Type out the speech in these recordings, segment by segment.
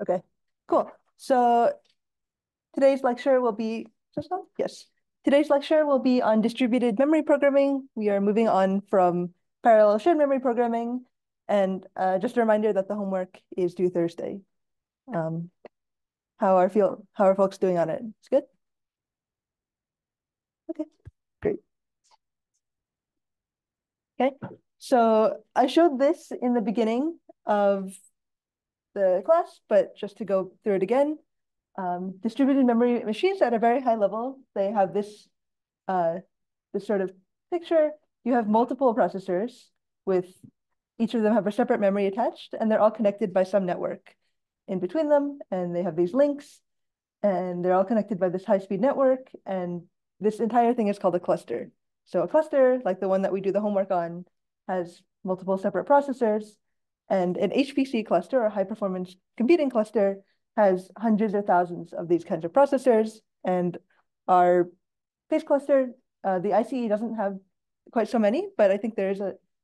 Okay, cool. So today's lecture will be, is this on? Yes. Today's lecture will be on distributed memory programming. We are moving on from parallel shared memory programming. And just a reminder that the homework is due Thursday. Um, how are folks doing on it? It's good? Okay, great. Okay, so I showed this in the beginning of the class, but just to go through it again, distributed memory machines at a very high level, they have uh, this sort of picture. You have multiple processors with each of them have a separate memory attached, and they're all connected by some network in between them, and they have these links, and they're all connected by this high-speed network, and this entire thing is called a cluster. So a cluster, like the one that we do the homework on, has multiple separate processors, and an HPC cluster, or high-performance computing cluster, has hundreds or thousands of these kinds of processors, and our base cluster, the ICE doesn't have quite so many, but I think there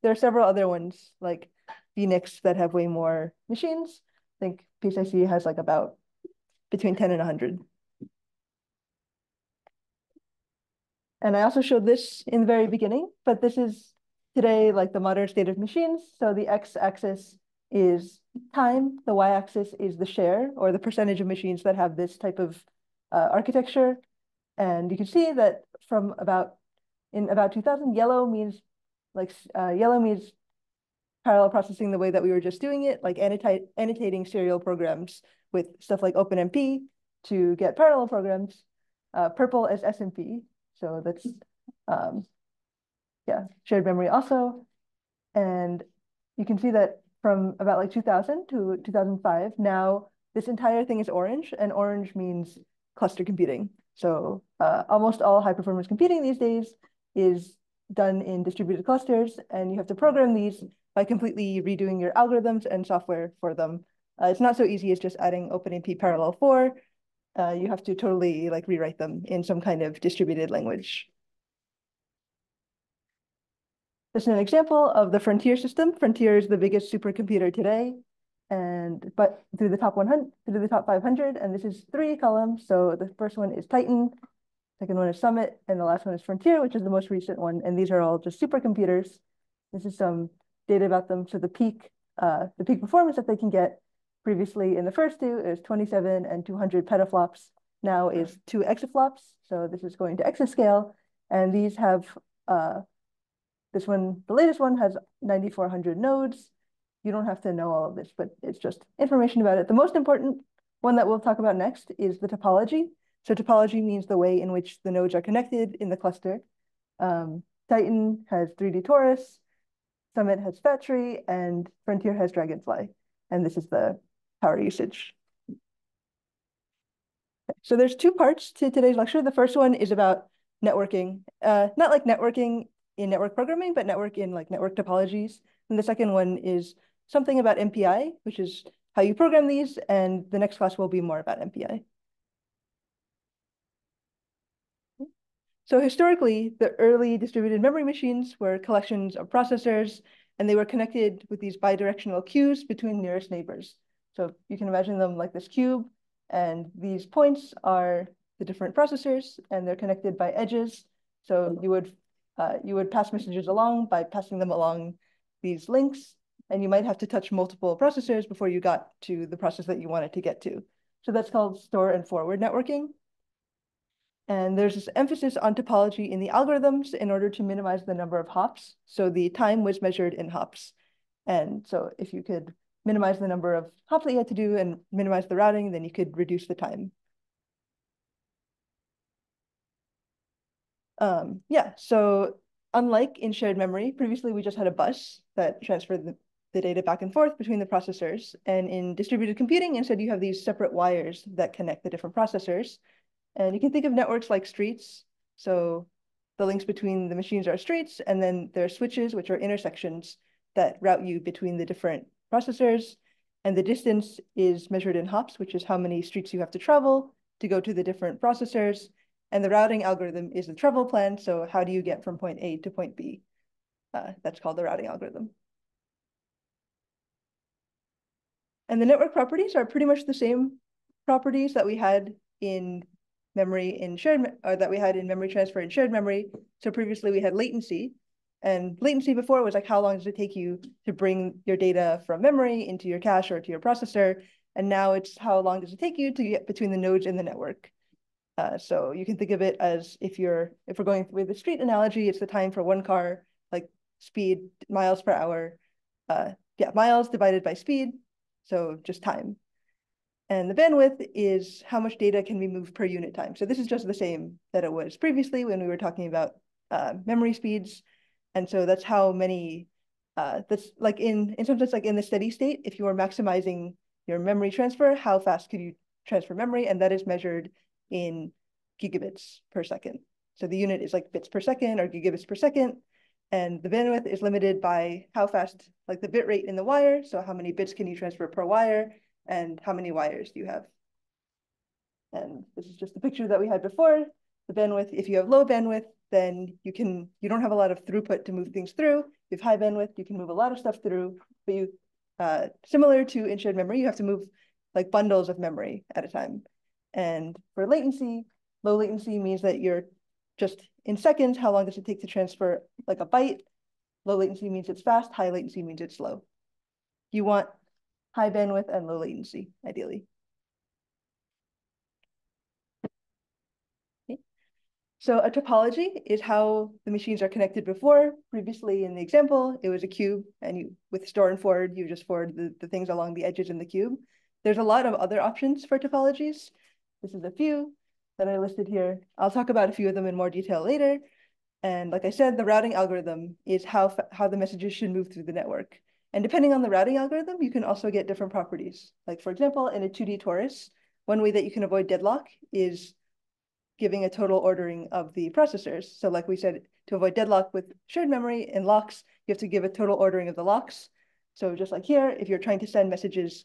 are several other ones like Phoenix that have way more machines. I think PCIC has like about between 10 and 100. And I also showed this in the very beginning, but this is today like the modern state of machines. So the x-axis is time, the y-axis is the share or the percentage of machines that have this type of architecture. And you can see that in about 2000, yellow means parallel processing the way that we were just doing it, like annotating serial programs with stuff like OpenMP to get parallel programs. Purple is SMP, so that's um, yeah, shared memory also. And you can see that from about like 2000 to 2005, now this entire thing is orange, and orange means cluster computing. So almost all high performance computing these days is done in distributed clusters, and you have to program these by completely redoing your algorithms and software for them. It's not so easy as just adding OpenMP parallel 4. You have to totally like rewrite them in some kind of distributed language. This is an example of the Frontier system. Frontier is the biggest supercomputer today, but through the top 100, through the top 500, and this is 3 columns. So the first one is Titan, second one is Summit, and the last one is Frontier, which is the most recent one. And these are all just supercomputers. This is some data about them. So the peak performance that they can get previously in the first two is 27 and 200 petaflops. Now is 2 exaflops. So this is going to exascale, and these have this one, the latest one has 9,400 nodes. You don't have to know all of this, but it's just information about it. The most important one that we'll talk about next is the topology. So topology means the way in which the nodes are connected in the cluster. Titan has 3D torus, Summit has fat tree, and Frontier has dragonfly. And this is the power usage. So there's 2 parts to today's lecture. The first one is about networking, not like networking in network programming, but network in like network topologies. And the second one is something about MPI, which is how you program these. And the next class will be more about MPI. So historically, the early distributed memory machines were collections of processors, and they were connected with these bidirectional queues between nearest neighbors. So you can imagine them like this cube, and these points are the different processors, and they're connected by edges. So you would pass messages along by passing them along these links, and you might have to touch multiple processors before you got to the process that you wanted to get to. So that's called store and forward networking. And there's this emphasis on topology in the algorithms in order to minimize the number of hops. So the time was measured in hops. And so if you could minimize the number of hops that you had to do and minimize the routing, then you could reduce the time. Yeah, so unlike in shared memory, previously we just had a bus that transferred the data back and forth between the processors. And in distributed computing, instead you have these separate wires that connect the different processors. And you can think of networks like streets. So the links between the machines are streets, and then there are switches, which are intersections that route you between the different processors. And the distance is measured in hops, which is how many streets you have to travel to go to the different processors. And the routing algorithm is the travel plan. So how do you get from point A to point B? That's called the routing algorithm. And the network properties are pretty much the same properties that we had in memory in shared, or that we had in memory transfer and shared memory. So previously we had latency, and latency before was like how long does it take you to bring your data from memory into your cache or to your processor, and now it's how long does it take you to get between the nodes in the network. So you can think of it as if we're going with the street analogy, it's the time for one car, like speed, miles per hour. Yeah, miles divided by speed, so just time. And the bandwidth is how much data can be moved per unit time. So this is just the same that it was previously when we were talking about memory speeds. And so that's how many, that's like in some sense, like in the steady state, if you are maximizing your memory transfer, how fast could you transfer memory? And that is measured in gigabits per second. So the unit is like bits per second or gigabits per second. And the bandwidth is limited by how fast, like the bit rate in the wire. So how many bits can you transfer per wire and how many wires do you have? And this is just the picture that we had before. The bandwidth, if you have low bandwidth, then you don't have a lot of throughput to move things through. If you have high bandwidth, you can move a lot of stuff through, but similar to in shared memory, you have to move like bundles of memory at a time. And for latency, low latency means that you're just in seconds, how long does it take to transfer like a byte? Low latency means it's fast, high latency means it's slow. You want high bandwidth and low latency, ideally. Okay. So a topology is how the machines are connected before. Previously in the example, it was a cube, and with store and forward, you just forward the things along the edges in the cube. There's a lot of other options for topologies. This is a few that I listed here. I'll talk about a few of them in more detail later. And like I said, the routing algorithm is how the messages should move through the network. And depending on the routing algorithm, you can also get different properties. Like for example, in a 2D torus, one way that you can avoid deadlock is giving a total ordering of the processors. So like we said, to avoid deadlock with shared memory and locks, you have to give a total ordering of the locks. So just like here, if you're trying to send messages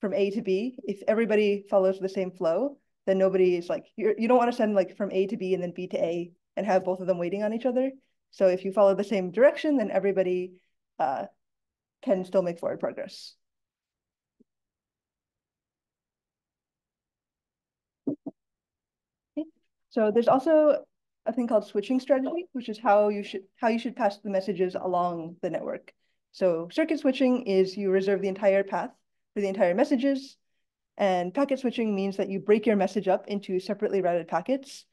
from A to B, if everybody follows the same flow, then nobody is like, you don't want to send like from A to B and then B to A and have both of them waiting on each other. So if you follow the same direction, then everybody can still make forward progress. Okay. So there's also a thing called switching strategy, which is how you should pass the messages along the network. So circuit switching is you reserve the entire path for the entire messages, and packet switching means that you break your message up into separately routed packets.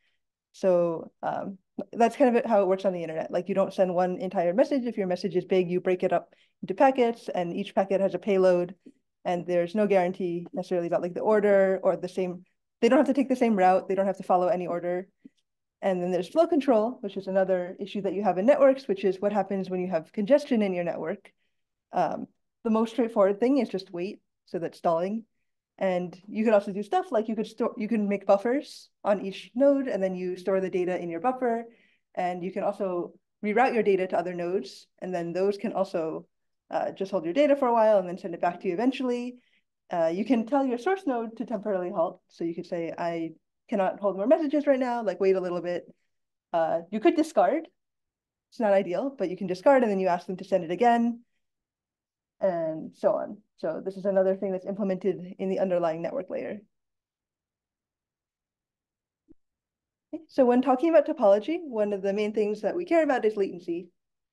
So that's kind of how it works on the internet. Like you don't send one entire message. If your message is big, you break it up into packets, and each packet has a payload, and there's no guarantee necessarily about like the order or the same. They don't have to take the same route. They don't have to follow any order. And then there's flow control, which is another issue that you have in networks, which is what happens when you have congestion in your network. The most straightforward thing is just wait, so that's stalling. And you could also do stuff like you can make buffers on each node, and then you store the data in your buffer. And you can also reroute your data to other nodes, and then those can also just hold your data for a while and then send it back to you eventually. You can tell your source node to temporarily halt. So you could say, I cannot hold more messages right now, like wait a little bit. You could discard. It's not ideal, but you can discard and then you ask them to send it again, and so on. So this is another thing that's implemented in the underlying network layer. Okay. So when talking about topology, one of the main things that we care about is latency.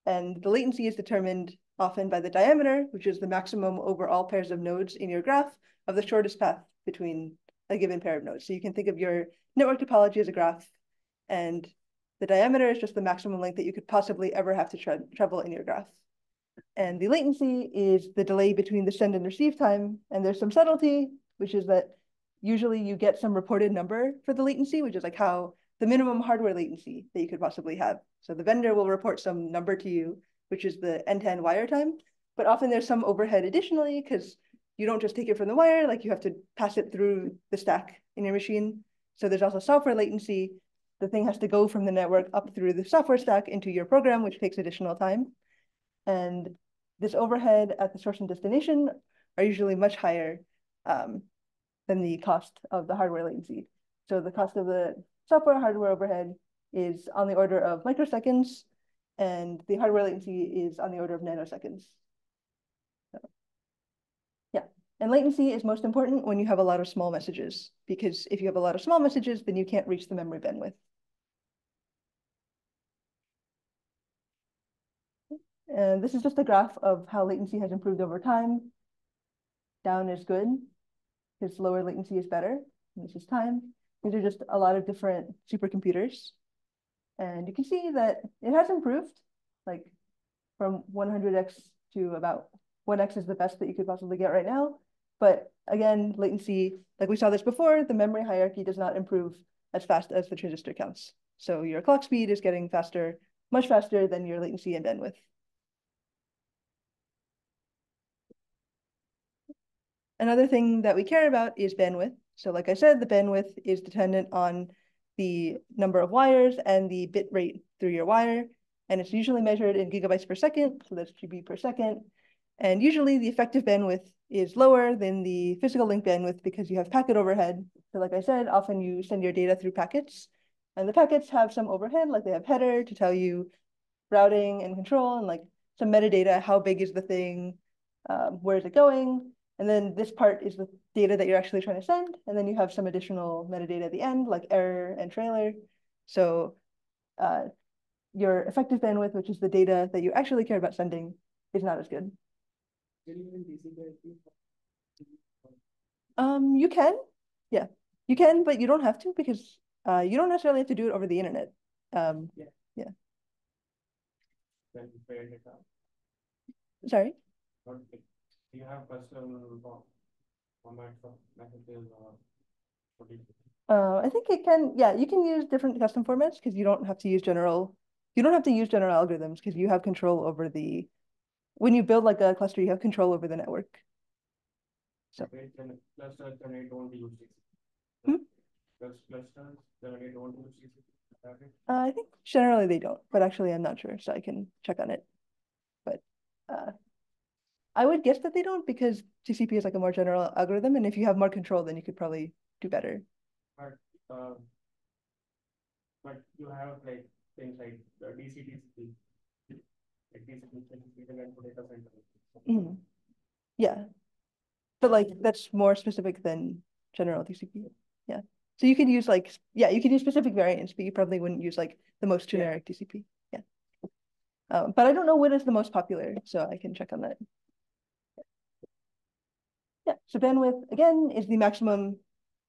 And the latency is determined often by the diameter, which is the maximum over all pairs of nodes in your graph of the shortest path between a given pair of nodes. So you can think of your network topology as a graph, and the diameter is just the maximum length that you could possibly ever have to travel in your graph. And the latency is the delay between the send and receive time. And there's some subtlety, which is that usually you get some reported number for the latency, which is like how the minimum hardware latency that you could possibly have. So the vendor will report some number to you, which is the end-to-end wire time. But often there's some overhead additionally, because you don't just take it from the wire, like you have to pass it through the stack in your machine. So there's also software latency. The thing has to go from the network up through the software stack into your program, which takes additional time. And this overhead at the source and destination are usually much higher than the cost of the hardware latency. So the cost of the software hardware overhead is on the order of microseconds, and the hardware latency is on the order of nanoseconds. So, yeah. And latency is most important when you have a lot of small messages, because if you have a lot of small messages, then you can't reach the memory bandwidth. And this is just a graph of how latency has improved over time. Down is good, because lower latency is better. And this is time. These are just a lot of different supercomputers. And you can see that it has improved, like from 100x to about 1x is the best that you could possibly get right now. But again, latency, like we saw this before, the memory hierarchy does not improve as fast as the transistor counts. So your clock speed is getting faster, much faster than your latency and bandwidth. Another thing that we care about is bandwidth. So like I said, the bandwidth is dependent on the number of wires and the bit rate through your wire. And it's usually measured in gigabytes per second, so that's GB per second. And usually the effective bandwidth is lower than the physical link bandwidth because you have packet overhead. So like I said, often you send your data through packets, and the packets have some overhead, like they have header to tell you routing and control and like some metadata, how big is the thing, where is it going? And then this part is the data that you're actually trying to send. And then you have some additional metadata at the end, like error and trailer. So your effective bandwidth, which is the data that you actually care about sending, is not as good. You can, yeah, you can, but you don't have to because you don't necessarily have to do it over the internet. Yeah. Sorry. Do you have custom formats of messages or what do you I think it can, yeah, you can use different custom formats because you don't have to use general algorithms because you have control over when you build like a cluster, you have control over the network. So clusters generally don't use GCP. Clusters generally don't use GCP. I think generally they don't, but actually I'm not sure, so I can check on it. But I would guess that they don't because GCP is like a more general algorithm, and if you have more control, then you could probably do better. Uh, but you have like things like DC-DCP, like DCP data center. Mm-hmm. Yeah, but like that's more specific than general TCP. Yeah, so you could use like you could use specific variants, but you probably wouldn't use like the most generic TCP. Yeah, but I don't know what is the most popular, so I can check on that. Yeah, so bandwidth again is the maximum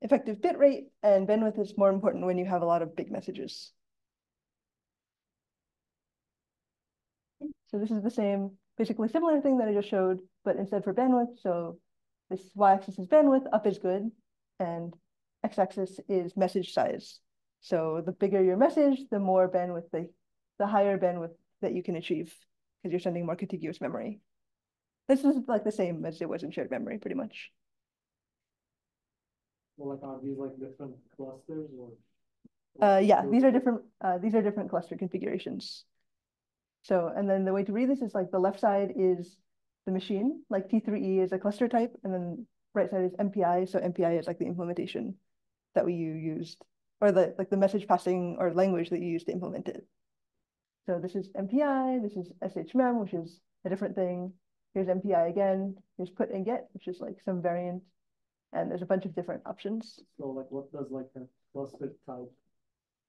effective bit rate, and bandwidth is more important when you have a lot of big messages. So this is the same, basically similar thing that I just showed, but instead for bandwidth. So this y-axis is bandwidth, up is good, and x-axis is message size. So the bigger your message, the more bandwidth, the higher bandwidth that you can achieve because you're sending more contiguous memory. This is like the same as it was in shared memory, pretty much. Well, like are these like different clusters or? Yeah, these are different cluster configurations. So, and then the way to read this is like the left side is the machine, like T3E is a cluster type, and then right side is MPI. So MPI is like the implementation that we used, or the like the message passing or language that you use to implement it. So this is MPI, this is SHMEM, which is a different thing. Here's MPI again, here's put and get, which is like some variant, and there's a bunch of different options. So like what does like a cluster type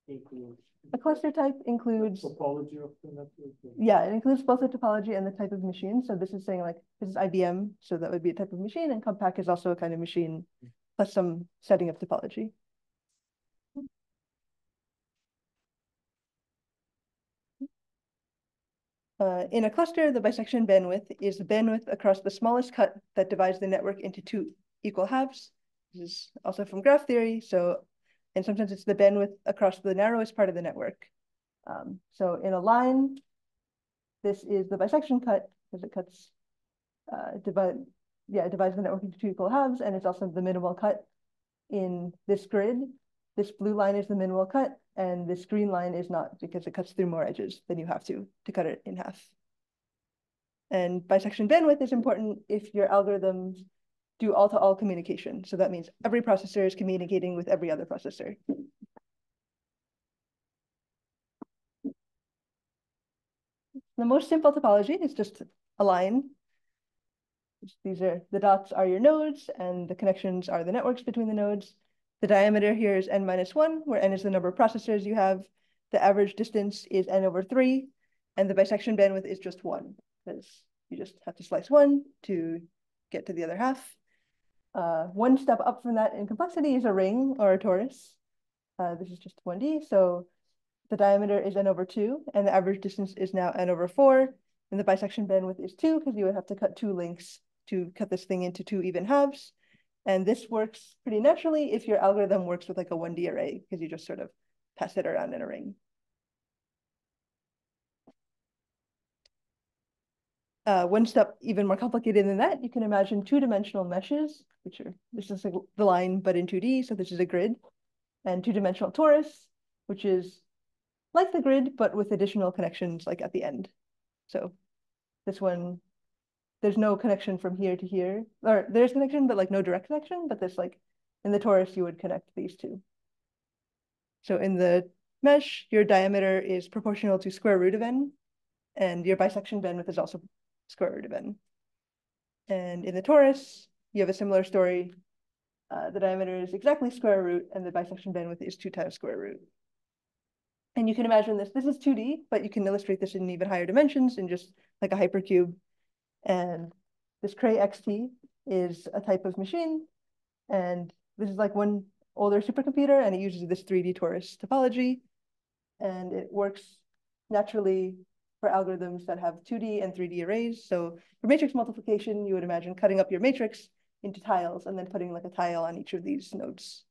include? A cluster type includes topology of the network. Yeah, it includes both the topology and the type of machine. So this is saying like this is IBM, so that would be a type of machine, and compact is also a kind of machine, plus some setting of topology. In a cluster, the bisection bandwidth is the bandwidth across the smallest cut that divides the network into two equal halves. This is also from graph theory. So, and sometimes it's the bandwidth across the narrowest part of the network. So in a line, this is the bisection cut because it cuts it divides the network into two equal halves, and it's also the minimal cut in this grid. This blue line is the minimal cut, and this green line is not because it cuts through more edges than you have to cut it in half. And bisection bandwidth is important if your algorithms do all-to-all communication. So that means every processor is communicating with every other processor. The most simple topology is just a line. These are the dots are your nodes, and the connections are the networks between the nodes. The diameter here is n minus 1, where n is the number of processors you have. The average distance is n over 3, and the bisection bandwidth is just 1, because you just have to slice 1 to get to the other half. One step up from that in complexity is a ring or a torus. This is just 1D, so the diameter is n over 2, and the average distance is now n over 4, and the bisection bandwidth is 2, because you would have to cut 2 links to cut this thing into 2 even halves. And this works pretty naturally if your algorithm works with like a 1D array, because you just sort of pass it around in a ring. One step even more complicated than that, you can imagine two-dimensional meshes, which are, this is like the line, but in 2D, so this is a grid, and two-dimensional torus, which is like the grid, but with additional connections like at the end. So this one, there's no connection from here to here, or there's connection, but like no direct connection, but this like, in the torus, you would connect these two. So in the mesh, your diameter is proportional to square root of n, and your bisection bandwidth is also square root of n. And in the torus, you have a similar story. The diameter is exactly square root, and the bisection bandwidth is 2 times square root. And you can imagine this. This is 2D, but you can illustrate this in even higher dimensions in just like a hypercube. And this Cray XT is a type of machine. And this is like one older supercomputer, and it uses this 3D torus topology. And it works naturally for algorithms that have 2D and 3D arrays. So for matrix multiplication, you would imagine cutting up your matrix into tiles and then putting like a tile on each of these nodes.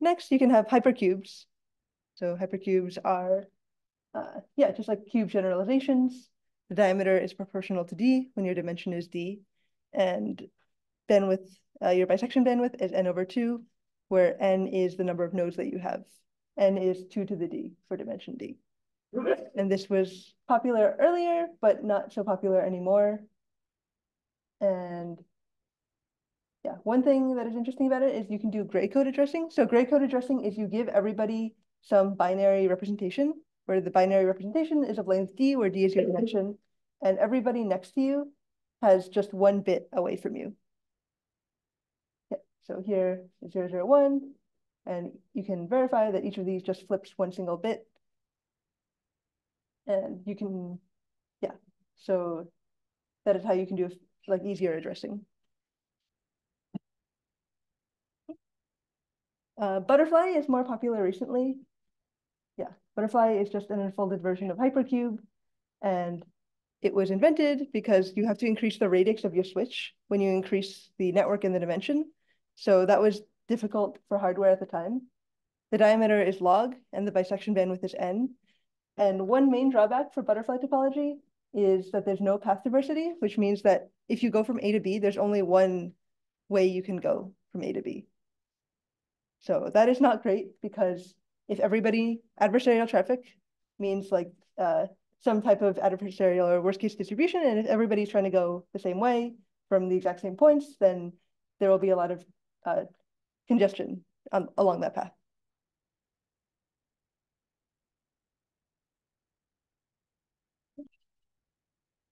Next, you can have hypercubes. So hypercubes are, yeah, just like cube generalizations. The diameter is proportional to d when your dimension is d. And bandwidth, your bisection bandwidth is n over 2, where n is the number of nodes that you have. N is 2 to the d for dimension d. And this was popular earlier, but not so popular anymore. And yeah, one thing that is interesting about it is you can do gray code addressing. So gray code addressing is you give everybody some binary representation, where the binary representation is of length d, where d is your dimension, and everybody next to you has just 1 bit away from you. Yeah, so here is 001, and you can verify that each of these just flips 1 single bit. And you can, yeah, so that is how you can do like easier addressing. Butterfly is more popular recently. Yeah, Butterfly is just an unfolded version of Hypercube, and it was invented because you have to increase the radix of your switch when you increase the network and the dimension. So that was difficult for hardware at the time. The diameter is log, and the bisection bandwidth is n. And one main drawback for butterfly topology is that there's no path diversity, which means that if you go from A to B, there's only one way you can go from A to B. So that is not great, because if everybody, adversarial traffic means like some type of adversarial or worst case distribution, and if everybody's trying to go the same way from the exact same points, then there will be a lot of congestion along that path.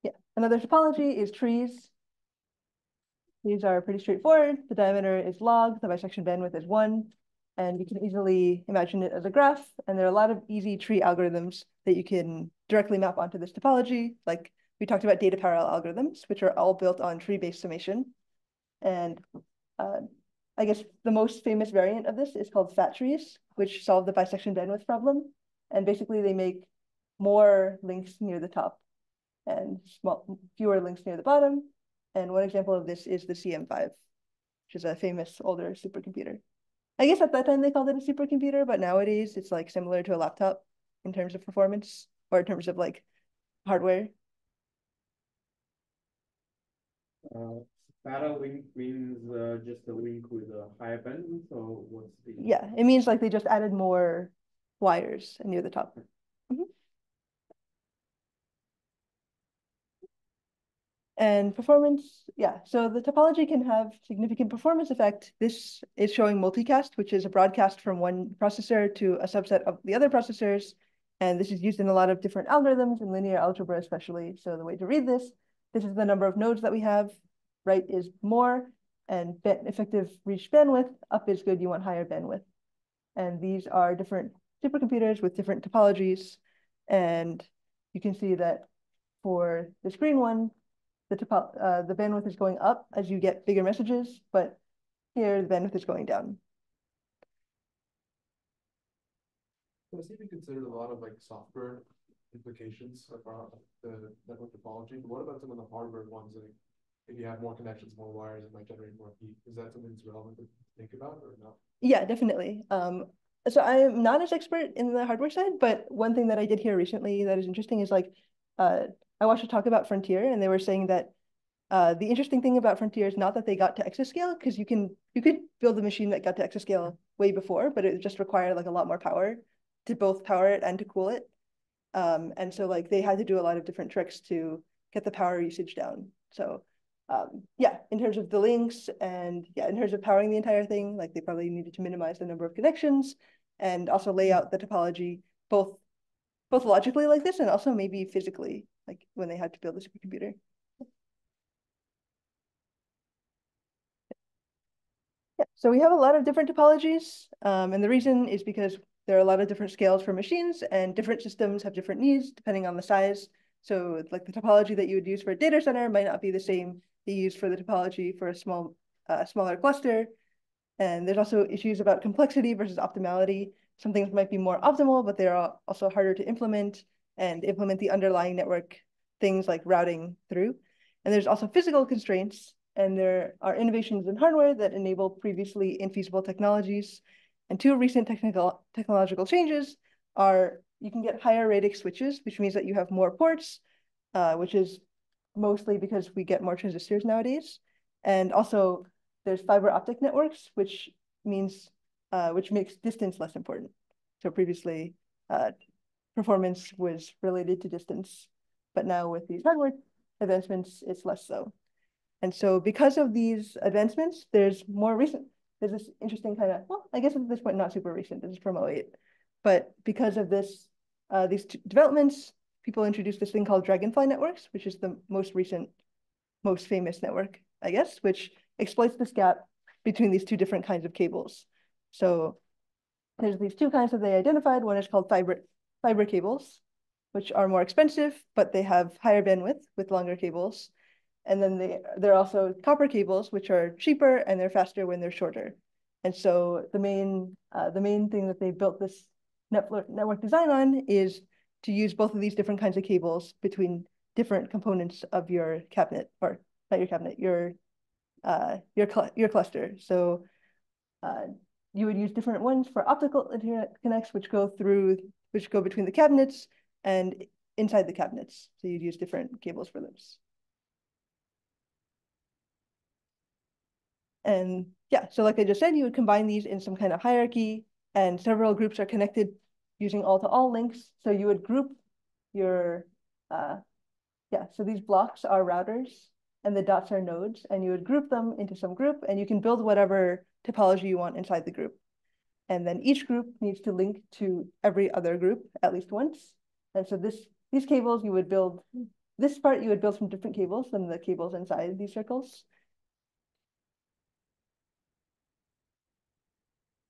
Yeah, another topology is trees. These are pretty straightforward. The diameter is log, the bisection bandwidth is 1, and you can easily imagine it as a graph. And there are a lot of easy tree algorithms that you can directly map onto this topology. Like we talked about data parallel algorithms, which are all built on tree-based summation. And I guess the most famous variant of this is called fat trees, which solve the bisection bandwidth problem. And basically they make more links near the top and fewer links near the bottom. And one example of this is the CM5, which is a famous older supercomputer. I guess at that time they called it a supercomputer, but nowadays it's like similar to a laptop in terms of performance or in terms of like hardware. Data link means just a link with a higher bandwidth, or what's the? Yeah, it means like they just added more wires near the top. Mhm. And performance, yeah, so the topology can have significant performance effect. This is showing multicast, which is a broadcast from one processor to a subset of the other processors. And this is used in a lot of different algorithms in linear algebra, especially. So the way to read this is the number of nodes that we have. Right is more, and effective reach bandwidth. Up is good, you want higher bandwidth. And these are different supercomputers with different topologies. And you can see that for this green one, the bandwidth is going up as you get bigger messages, but here the bandwidth is going down. So this even considered a lot of like software implications about the network topology. But what about some of the hardware ones? Like if you have more connections, more wires, it might generate more heat. Is that something that's relevant to think about or not? Yeah, definitely. So I'm not as expert in the hardware side, but one thing that I did hear recently that is interesting is like, I watched a talk about Frontier, and they were saying that the interesting thing about Frontier is not that they got to exascale, because you could build a machine that got to exascale way before, but it just required like a lot more power to both power it and to cool it. And so like they had to do a lot of different tricks to get the power usage down. So yeah, in terms of the links and yeah, in terms of powering the entire thing, like they probably needed to minimize the number of connections and also lay out the topology both logically like this and also maybe physically, like when they had to build a supercomputer. Yeah, so we have a lot of different topologies, and the reason is because there are a lot of different scales for machines, and different systems have different needs depending on the size. So like the topology that you would use for a data center might not be the same that you use for the topology for a smaller cluster. And there's also issues about complexity versus optimality. Some things might be more optimal, but they're also harder to implement and implement the underlying network things like routing through. And there's also physical constraints, and there are innovations in hardware that enable previously infeasible technologies. And two recent technological changes are you can get higher radix switches, which means that you have more ports, which is mostly because we get more transistors nowadays. And also there's fiber optic networks, which makes distance less important. So previously, performance was related to distance, but now with these hardware advancements, it's less so. And so because of these advancements, there's this interesting kind of, well, I guess at this point, not super recent, this is from 08. But because of this, these developments, people introduced this thing called Dragonfly networks, which is the most recent, most famous network, I guess, which exploits this gap between these two different kinds of cables. So there's these two kinds that they identified. One is called fiber cables, which are more expensive, but they have higher bandwidth with longer cables. And then there are also copper cables, which are cheaper and they're faster when they're shorter. And so the main thing that they built this network design on is to use both of these different kinds of cables between different components of your cabinet, or not your cabinet, your cluster. So you would use different ones for optical interconnects, which go between the cabinets and inside the cabinets. So you'd use different cables for those. And yeah, so like I just said, you would combine these in some kind of hierarchy, and several groups are connected using all-to-all links. So you would group your, so these blocks are routers and the dots are nodes, and you would group them into some group, and you can build whatever topology you want inside the group. And then each group needs to link to every other group at least once. And so these cables, this part you would build from different cables than the cables inside these circles.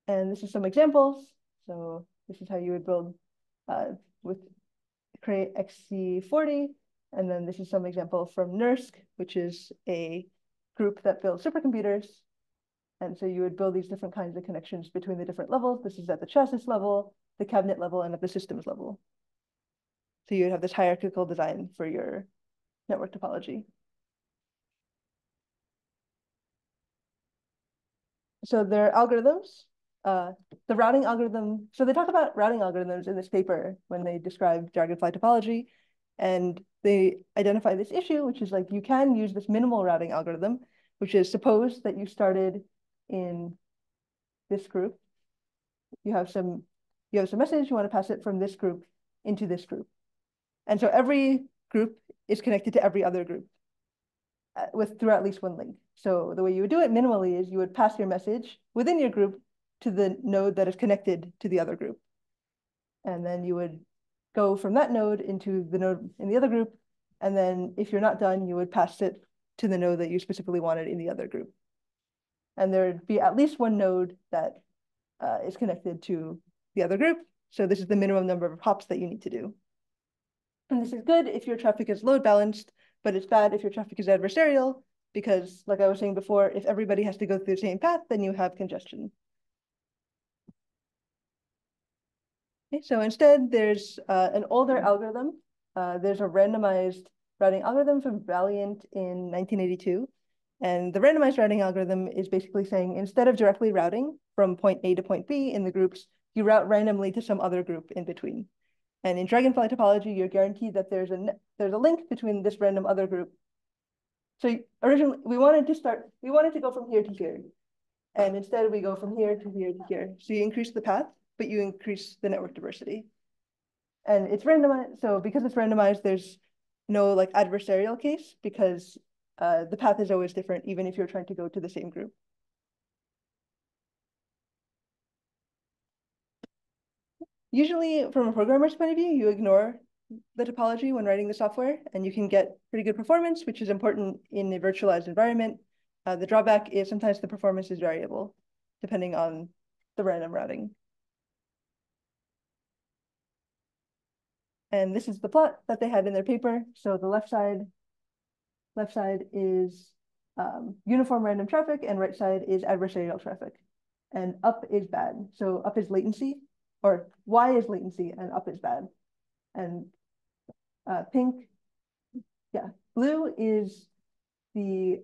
And this is some examples. So this is how you would build with Cray XC40. And then this is some example from NERSC, which is a group that builds supercomputers. And so you would build these different kinds of connections between the different levels. This is at the chassis level, the cabinet level, and at the systems level. So you would have this hierarchical design for your network topology. So their algorithms, the routing algorithm. So they talk about routing algorithms in this paper when they describe Dragonfly topology, and they identify this issue, which is like you can use this minimal routing algorithm, which is suppose that you started in this group. You have some message, you want to pass it from this group into this group. And so every group is connected to every other group through at least one link. So the way you would do it minimally is you would pass your message within your group to the node that is connected to the other group. And then you would go from that node into the node in the other group. And then if you're not done, you would pass it to the node that you specifically wanted in the other group. And there'd be at least one node that is connected to the other group. So this is the minimum number of hops that you need to do. And this is good if your traffic is load balanced, but it's bad if your traffic is adversarial, because like I was saying before, if everybody has to go through the same path, then you have congestion. Okay, so instead, there's an older algorithm. There's a randomized routing algorithm from Valiant in 1982. And the randomized routing algorithm is basically saying, instead of directly routing from point A to point B in the groups, you route randomly to some other group in between. And in Dragonfly topology, you're guaranteed that there's a link between this random other group. So originally, we wanted to go from here to here. And instead, we go from here to here to here. So you increase the path, but you increase the network diversity. And it's randomized. So because it's randomized, there's no like adversarial case, because the path is always different, even if you're trying to go to the same group. Usually, from a programmer's point of view, you ignore the topology when writing the software, and you can get pretty good performance, which is important in a virtualized environment. The drawback is sometimes the performance is variable, depending on the random routing. And this is the plot that they had in their paper. So the left side is uniform random traffic, and right side is adversarial traffic. And up is bad. So up is latency, or Y is latency, and up is bad. And pink, yeah, blue is the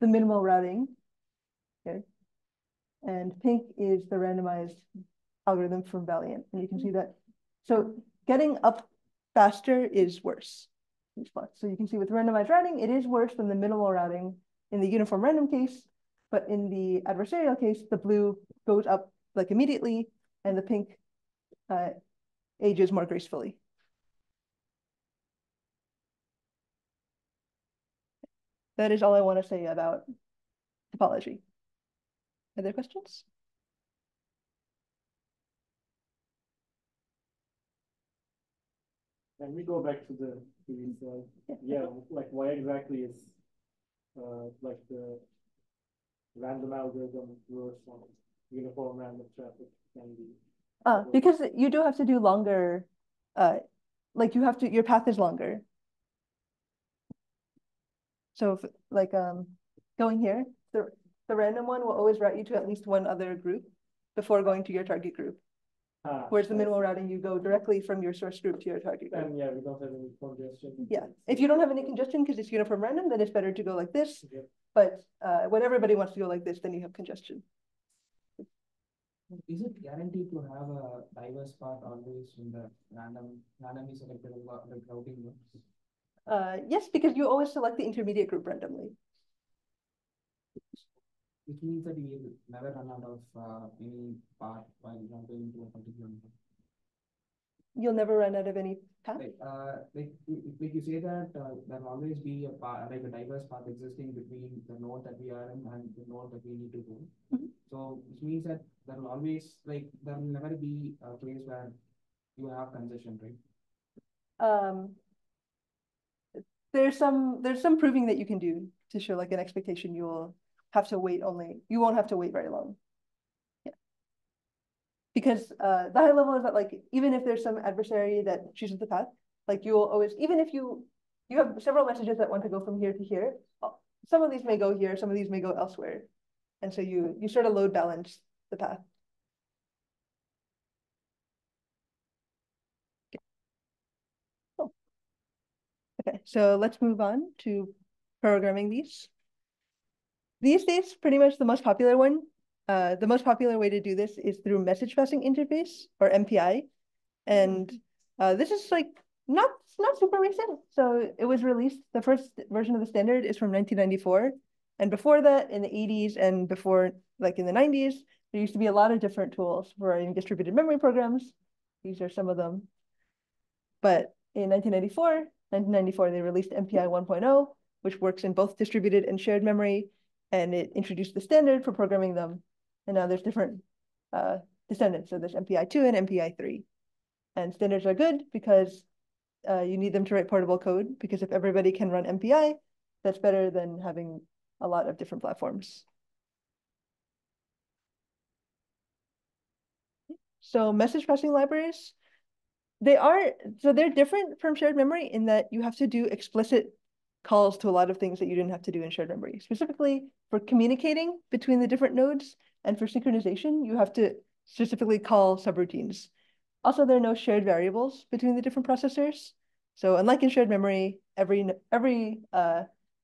minimal routing here, and pink is the randomized algorithm from Valiant. And you can see that. So getting up faster is worse. So you can see with randomized routing, it is worse than the minimal routing in the uniform random case, but in the adversarial case, the blue goes up like immediately, and the pink ages more gracefully. That is all I want to say about topology. Other questions? Can we go back to the previous slide? Yeah, like why exactly is like the random algorithm worse on uniform random traffic can be? Because you do have to do longer, like your path is longer. So if, like going here, the random one will always route you to at least one other group before going to your target group. Whereas the minimal routing, you go directly from your source group to your target group. And yeah, we don't have any congestion. Yeah, if you don't have any congestion because it's uniform random, then it's better to go like this. Yep. But when everybody wants to go like this, then you have congestion. Is it guaranteed to have a diverse path always in the randomly selected routing nodes? Yes, because you always select the intermediate group randomly. Which means that you will never run out of any path while routing into a particular node. You'll never run out of any path. Like you say that there will always be a path, like a diverse path existing between the node that we are in and the node that we need to go. Mm-hmm. So which means that there will always there will never be a place where you have congestion, right? There's some proving that you can do to show like an expectation you won't have to wait very long. Yeah. Because the high level is that like even if there's some adversary that chooses the path, like you will always, even if you have several messages that want to go from here to here, some of these may go here, some of these may go elsewhere. And so you sort of load balance the path. Okay, so let's move on to programming these. These days, pretty much the most popular one, the most popular way to do this is through message passing interface, or MPI. And this is like not super recent. So it was released, the first version of the standard is from 1994. And before that, in the 80s and before, like in the 90s, there used to be a lot of different tools for writing distributed memory programs. These are some of them. But in 1994, they released MPI 1.0, which works in both distributed and shared memory, and it introduced the standard for programming them. And now there's different descendants. So there's MPI 2 and MPI 3. And standards are good because you need them to write portable code, because if everybody can run MPI, that's better than having a lot of different platforms. So message passing libraries, they're different from shared memory in that you have to do explicit calls to a lot of things that you didn't have to do in shared memory. Specifically for communicating between the different nodes and for synchronization, you have to specifically call subroutines. Also, there are no shared variables between the different processors. So unlike in shared memory, every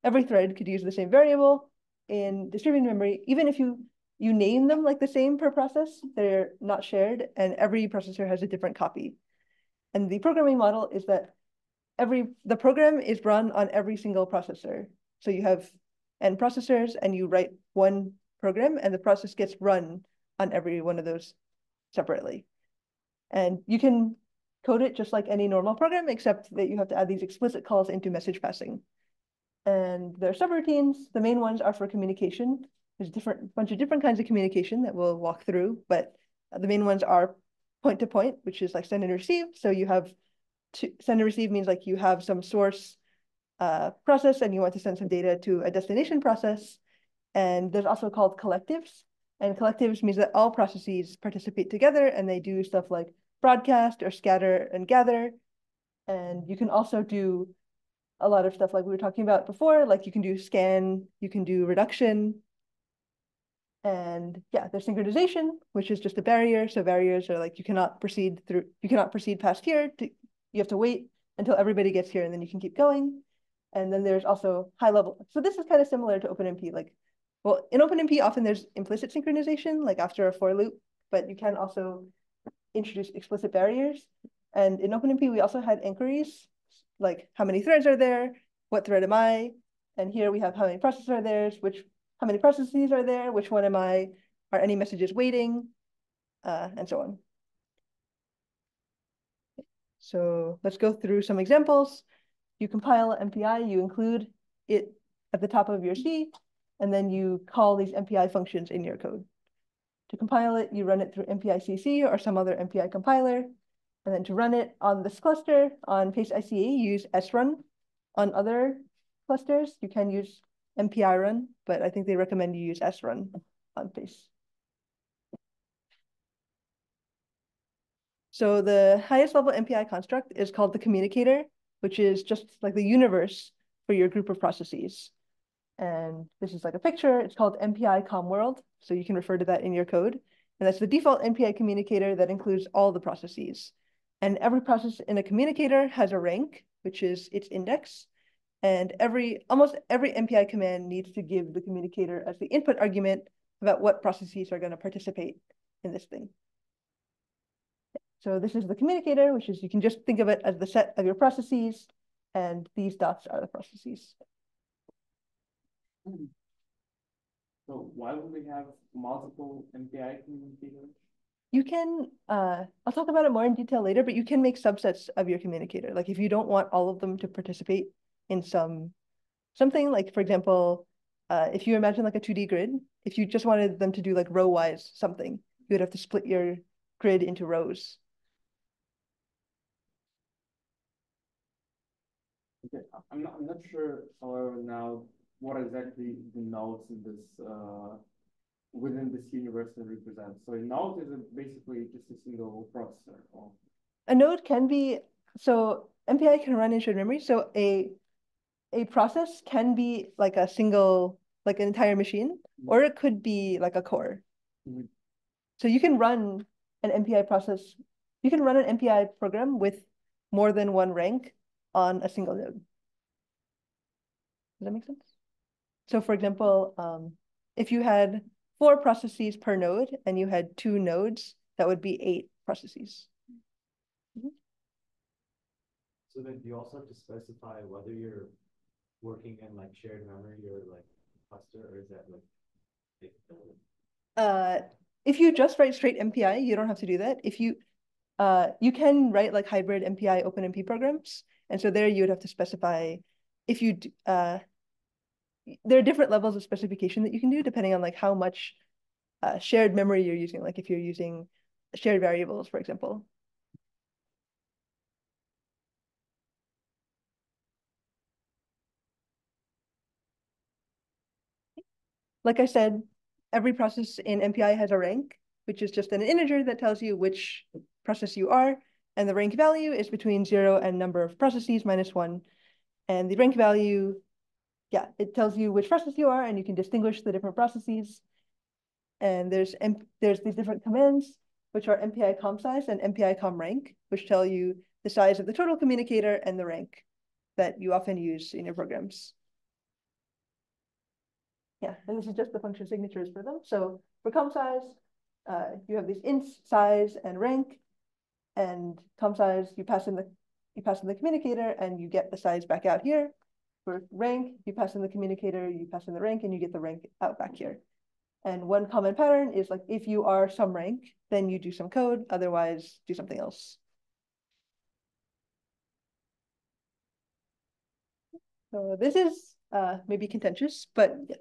thread could use the same variable. In distributed memory, even if you name them like the same per process, they're not shared, and every processor has a different copy. And the programming model is that the program is run on every single processor. So you have n processors and you write one program and the process gets run on every one of those separately. And you can code it just like any normal program, except that you have to add these explicit calls into message passing. And there are subroutines. The main ones are for communication. There's a bunch of different kinds of communication that we'll walk through, but the main ones are point to point, which is like send and receive. So you have send and receive means like you have some source process and you want to send some data to a destination process. And there's also called collectives. And collectives means that all processes participate together and they do stuff like broadcast or scatter and gather. And you can also do a lot of stuff like we were talking about before, like you can do scan, you can do reduction. And yeah, there's synchronization, which is just a barrier. So barriers are like you cannot proceed past here. You have to wait until everybody gets here and then you can keep going. And then there's also high level. So this is kind of similar to OpenMP. Like, well, in OpenMP, often there's implicit synchronization, like after a for loop, but you can also introduce explicit barriers. And in OpenMP, we also had inquiries, like how many threads are there? What thread am I? And here we have how many processes are there, how many processes are there? Which one am I? Are any messages waiting? And so on. So let's go through some examples. You compile MPI, you include it at the top of your C, and then you call these MPI functions in your code. To compile it, you run it through MPI-CC or some other MPI compiler. And then to run it on this cluster, on Pace ICA, you use srun. On other clusters, you can use MPI run, but I think they recommend you use srun on Pace. So the highest level MPI construct is called the communicator, which is just like the universe for your group of processes. And this is like a picture. It's called MPI world. So you can refer to that in your code. And that's the default MPI communicator that includes all the processes. And every process in a communicator has a rank, which is its index. And almost every MPI command needs to give the communicator as the input argument about what processes are going to participate in this thing. So this is the communicator, which is, you can just think of it as the set of your processes, and these dots are the processes. So why would we have multiple MPI communicators? You can, I'll talk about it more in detail later, but you can make subsets of your communicator. Like if you don't want all of them to participate in something, like for example, if you imagine like a 2D grid, if you just wanted them to do like row-wise something, you would have to split your grid into rows. Okay, I'm not sure, however, now what exactly the nodes in this within this universe represent. So a node is basically just a single processor. Or... A node can be, so MPI can run in shared memory. So a process can be like a single, like an entire machine, or it could be like a core. Mm-hmm. So you can run an MPI process, you can run an MPI program with more than one rank on a single node. Does that make sense? So for example, if you had 4 processes per node and you had 2 nodes, that would be 8 processes. Mm-hmm. So then you also have to specify whether you're working in like shared memory or like cluster, or is that like if you just write straight MPI, you don't have to do that. If you can write like hybrid MPI OpenMP programs, and so there you would have to specify if you there are different levels of specification that you can do depending on like how much shared memory you're using. Like if you're using shared variables, for example. like I said, every process in MPI has a rank, which is just an integer that tells you which process you are. And the rank value is between 0 and number of processes minus 1. And the rank value, yeah, it tells you which process you are, and you can distinguish the different processes. And there's these different commands, which are MPI com size and MPI com rank, which tell you the size of the total communicator and the rank that you often use in your programs. Yeah, and this is just the function signatures for them. So for com size, you have these ints size and rank, and com size you pass in the communicator and you get the size back out here. For rank, you pass in the communicator, you pass in the rank, and you get the rank out back here. And one common pattern is like if you are some rank, then you do some code, otherwise do something else. So this is maybe contentious, but yeah.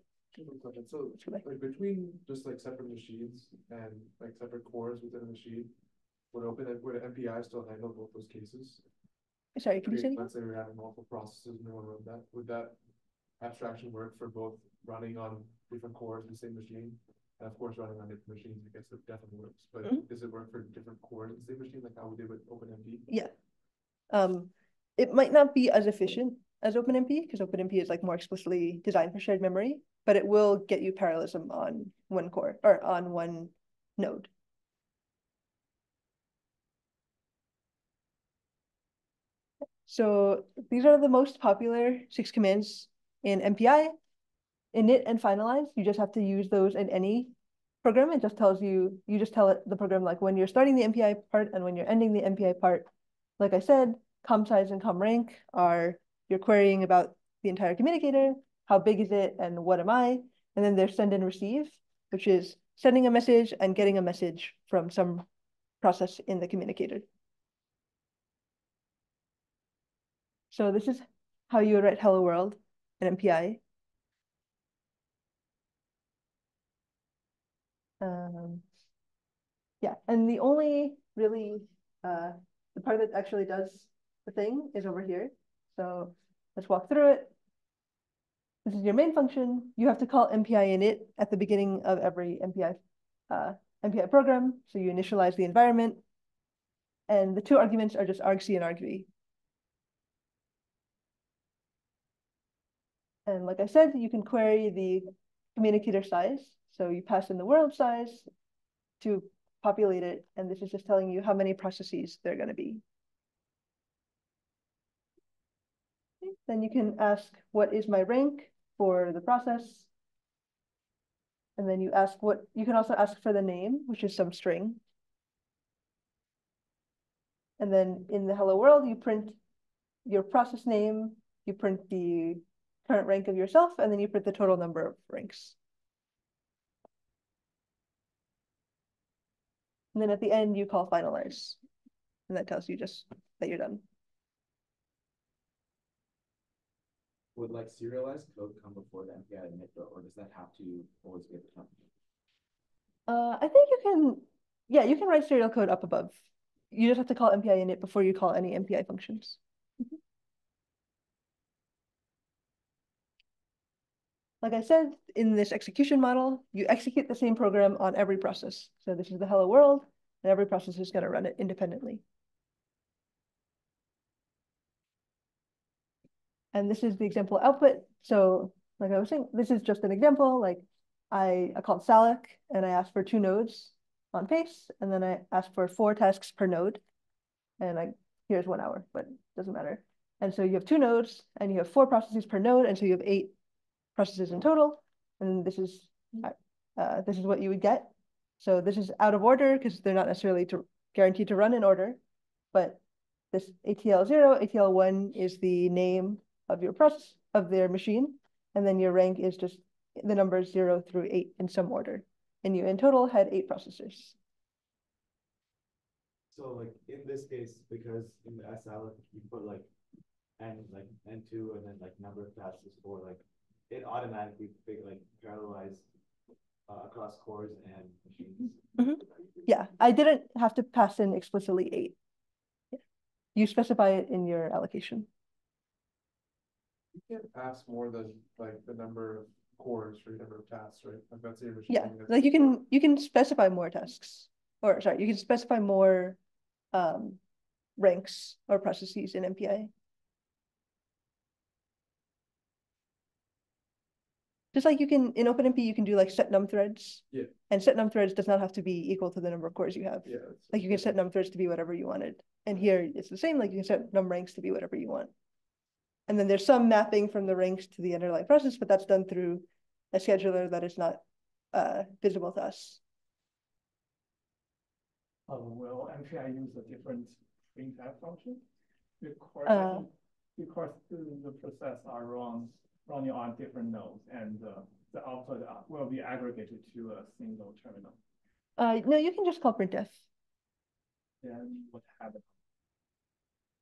So like between just like separate machines and like separate cores within a machine, would MPI still handle both those cases? Sorry, can you say Let's say we're having multiple processes and we want to run that. Would that abstraction work for both running on different cores in the same machine? And of course, running on different machines, I guess it definitely works. But does it work for different cores in the same machine, like how we did with OpenMP? Yeah. It might not be as efficient as OpenMP, because OpenMP is like more explicitly designed for shared memory, but it will get you parallelism on one core or on one node. So these are the most popular 6 commands in MPI. Init and finalize, you just have to use those in any program. It just tells you, you just tell it the program like when you're starting the MPI part and when you're ending the MPI part. Like I said, com size and com rank are you're querying about the entire communicator, how big is it and what am I? And then there's send and receive, which is sending a message and getting a message from some process in the communicator. So this is how you would write hello world in MPI. Yeah, and the only really the part that actually does the thing is over here. So let's walk through it. This is your main function. You have to call MPI init at the beginning of every MPI program. So you initialize the environment. And the 2 arguments are just argc and argv. And like I said, you can query the communicator size. So you pass in the world size to populate it. And this is just telling you how many processes there are going to be. Then you can ask, what is my rank for the process? And then you can also ask for the name, which is some string. And then in the hello world, you print your process name, you print the current rank of yourself, and then you print the total number of ranks. And then at the end, you call finalize. And that tells you just that you're done. Would like serialized code come before the MPI init, or does that have to always be at the top? I think you can, yeah, you can write serial code up above. You just have to call MPI init before you call any MPI functions. Like I said, in this execution model, you execute the same program on every process. So this is the hello world, and every process is going to run it independently. And this is the example output. So like I was saying, this is just an example. Like I called Salic and I asked for 2 nodes on pace, and then I asked for 4 tasks per node. And here's 1 hour, but it doesn't matter. And so you have 2 nodes and you have 4 processes per node. And so you have 8 processes in total. And this is what you would get. So this is out of order because they're not necessarily guaranteed to run in order, but this ATL0, ATL1 is the name of your process of their machine. And then your rank is just the numbers 0 through 8 in some order. And you in total had 8 processors. So like in this case, because in the SL you put like N2 and then like number of tasks is 4, like it automatically parallelize across cores and machines. Yeah, I didn't have to pass in explicitly 8. Yeah. You specify it in your allocation. You can't ask more than like the number of cores for your number of tasks, right? Like that's your machine. Yeah, like you can specify more tasks, or sorry, you can specify more ranks or processes in MPI. Just like you can in OpenMP, you can do like set num threads. Yeah. And set num threads does not have to be equal to the number of cores you have. Yeah. Like you can set num threads to be whatever you wanted. And here it's the same, like you can set num ranks to be whatever you want. And then there's some mapping from the ranks to the underlying process, but that's done through a scheduler that is not visible to us. Will MPI use a different printf function? Uh, Because the process are running on different nodes, and the output will be aggregated to a single terminal. no, you can just call printf. Then what happens?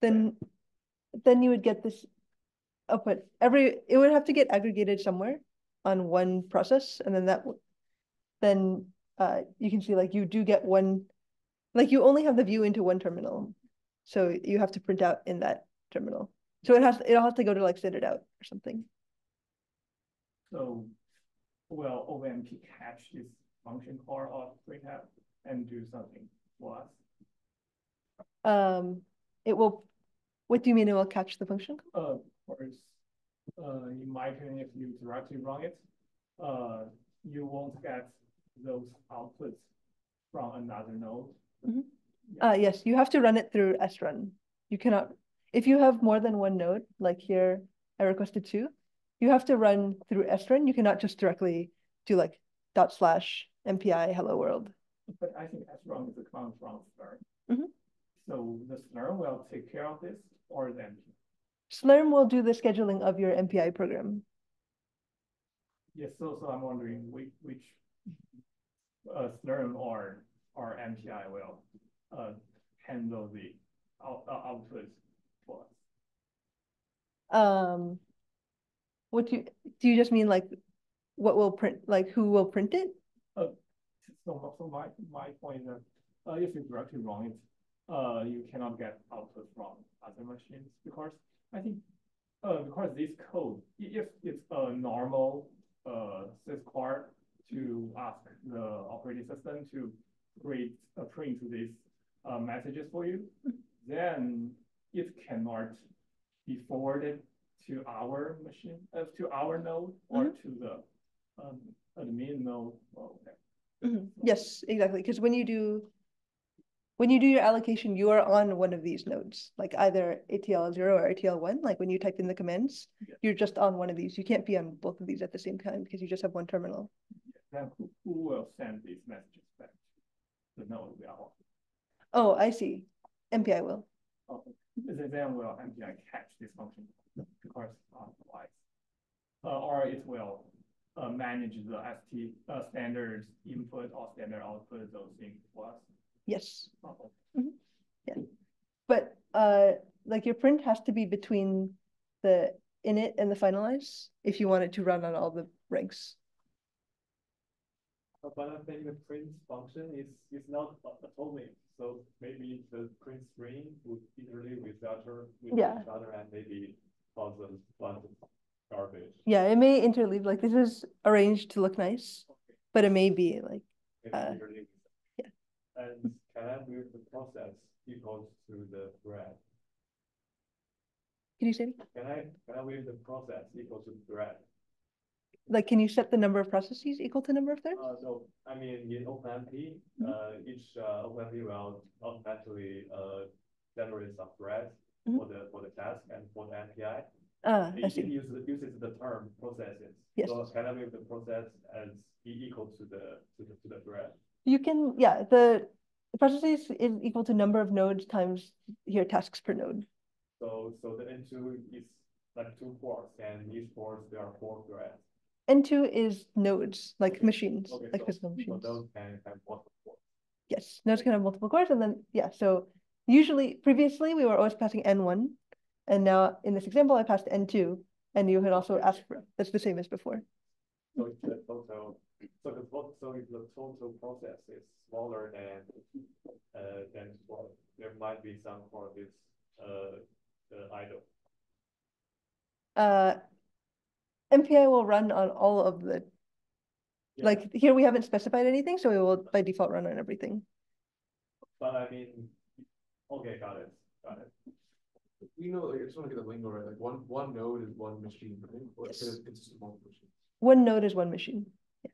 Then you would get this output. It would have to get aggregated somewhere on one process, and then you can see like you do get one, like you only have the view into one terminal, so you have to print out in that terminal. So it'll have to go to like sit it out or something. So will OMP catch this function call of printf and do something for us? It will. What do you mean it will catch the function call? First, in my opinion, if you directly run it, you won't get those outputs from another node. Yes, you have to run it through srun. You cannot, if you have more than one node, like here, I requested 2, you have to run through srun. You cannot just directly do like /MPI hello world. But I think srun is a command from Slurm. So the Slurm will take care of this, or the MPI? Slurm will do the scheduling of your MPI program. Yes, so I'm wondering which Slurm or MPI will handle the output for us. What do you just mean like what will print, like who will print it? So my point is that if you directly run it, you cannot get output from other machines, because I think because this code, if it's a normal syscall to ask the operating system to print these messages for you, then it cannot be forwarded to our machine, to our node, or to the admin node. Yes, exactly. Because when you do your allocation, you are on one of these nodes, like either ATL0 or ATL1. Like when you type in the commands, you're just on one of these. You can't be on both of these at the same time because you just have one terminal. Then who will send these messages back to the node we are on? Oh, I see. MPI will. Oh, then will MPI catch this function because otherwise, or it will manage the ST standard input or standard output, those things for us. Yes. Yeah, but like your print has to be between the init and the finalize if you want it to run on all the ranks. But I think the print function is not atomic, so maybe the print string would interleave with each other and maybe cause a bunch of garbage. Yeah, it may interleave. Like this is arranged to look nice, but it may be like yeah. And can I move the process equals to the thread? Can you say it? Can I move the process equal to the thread? Like, can you set the number of processes equal to number of threads? So I mean, in OpenMP, each OpenMP will automatically generate some threads for the task and for the MPI. I see. It uses the term processes. Yes. So can I make the process as equal to the thread? You can, yeah, the processes is equal to number of nodes times here tasks per node. So the N2 is like 2 ports, and each port there are 4 threads. N2 is nodes, like machines, okay, like physical machines. So those can have multiple cores. Yes, nodes can have multiple cores, and then yeah. So previously we were always passing N1, and now in this example I passed N2, and you had also asked for that's the same as before. So it's the total. So if the total process is smaller than 12, there might be some core is idle. MPI will run on all of the, like here we haven't specified anything, so it will by default run on everything. But I mean, okay, got it. You know, like, I just want to get the lingo right. Like one node is one machine, right? Or Yes. it consists of multiple machines. One node is one machine. Yeah.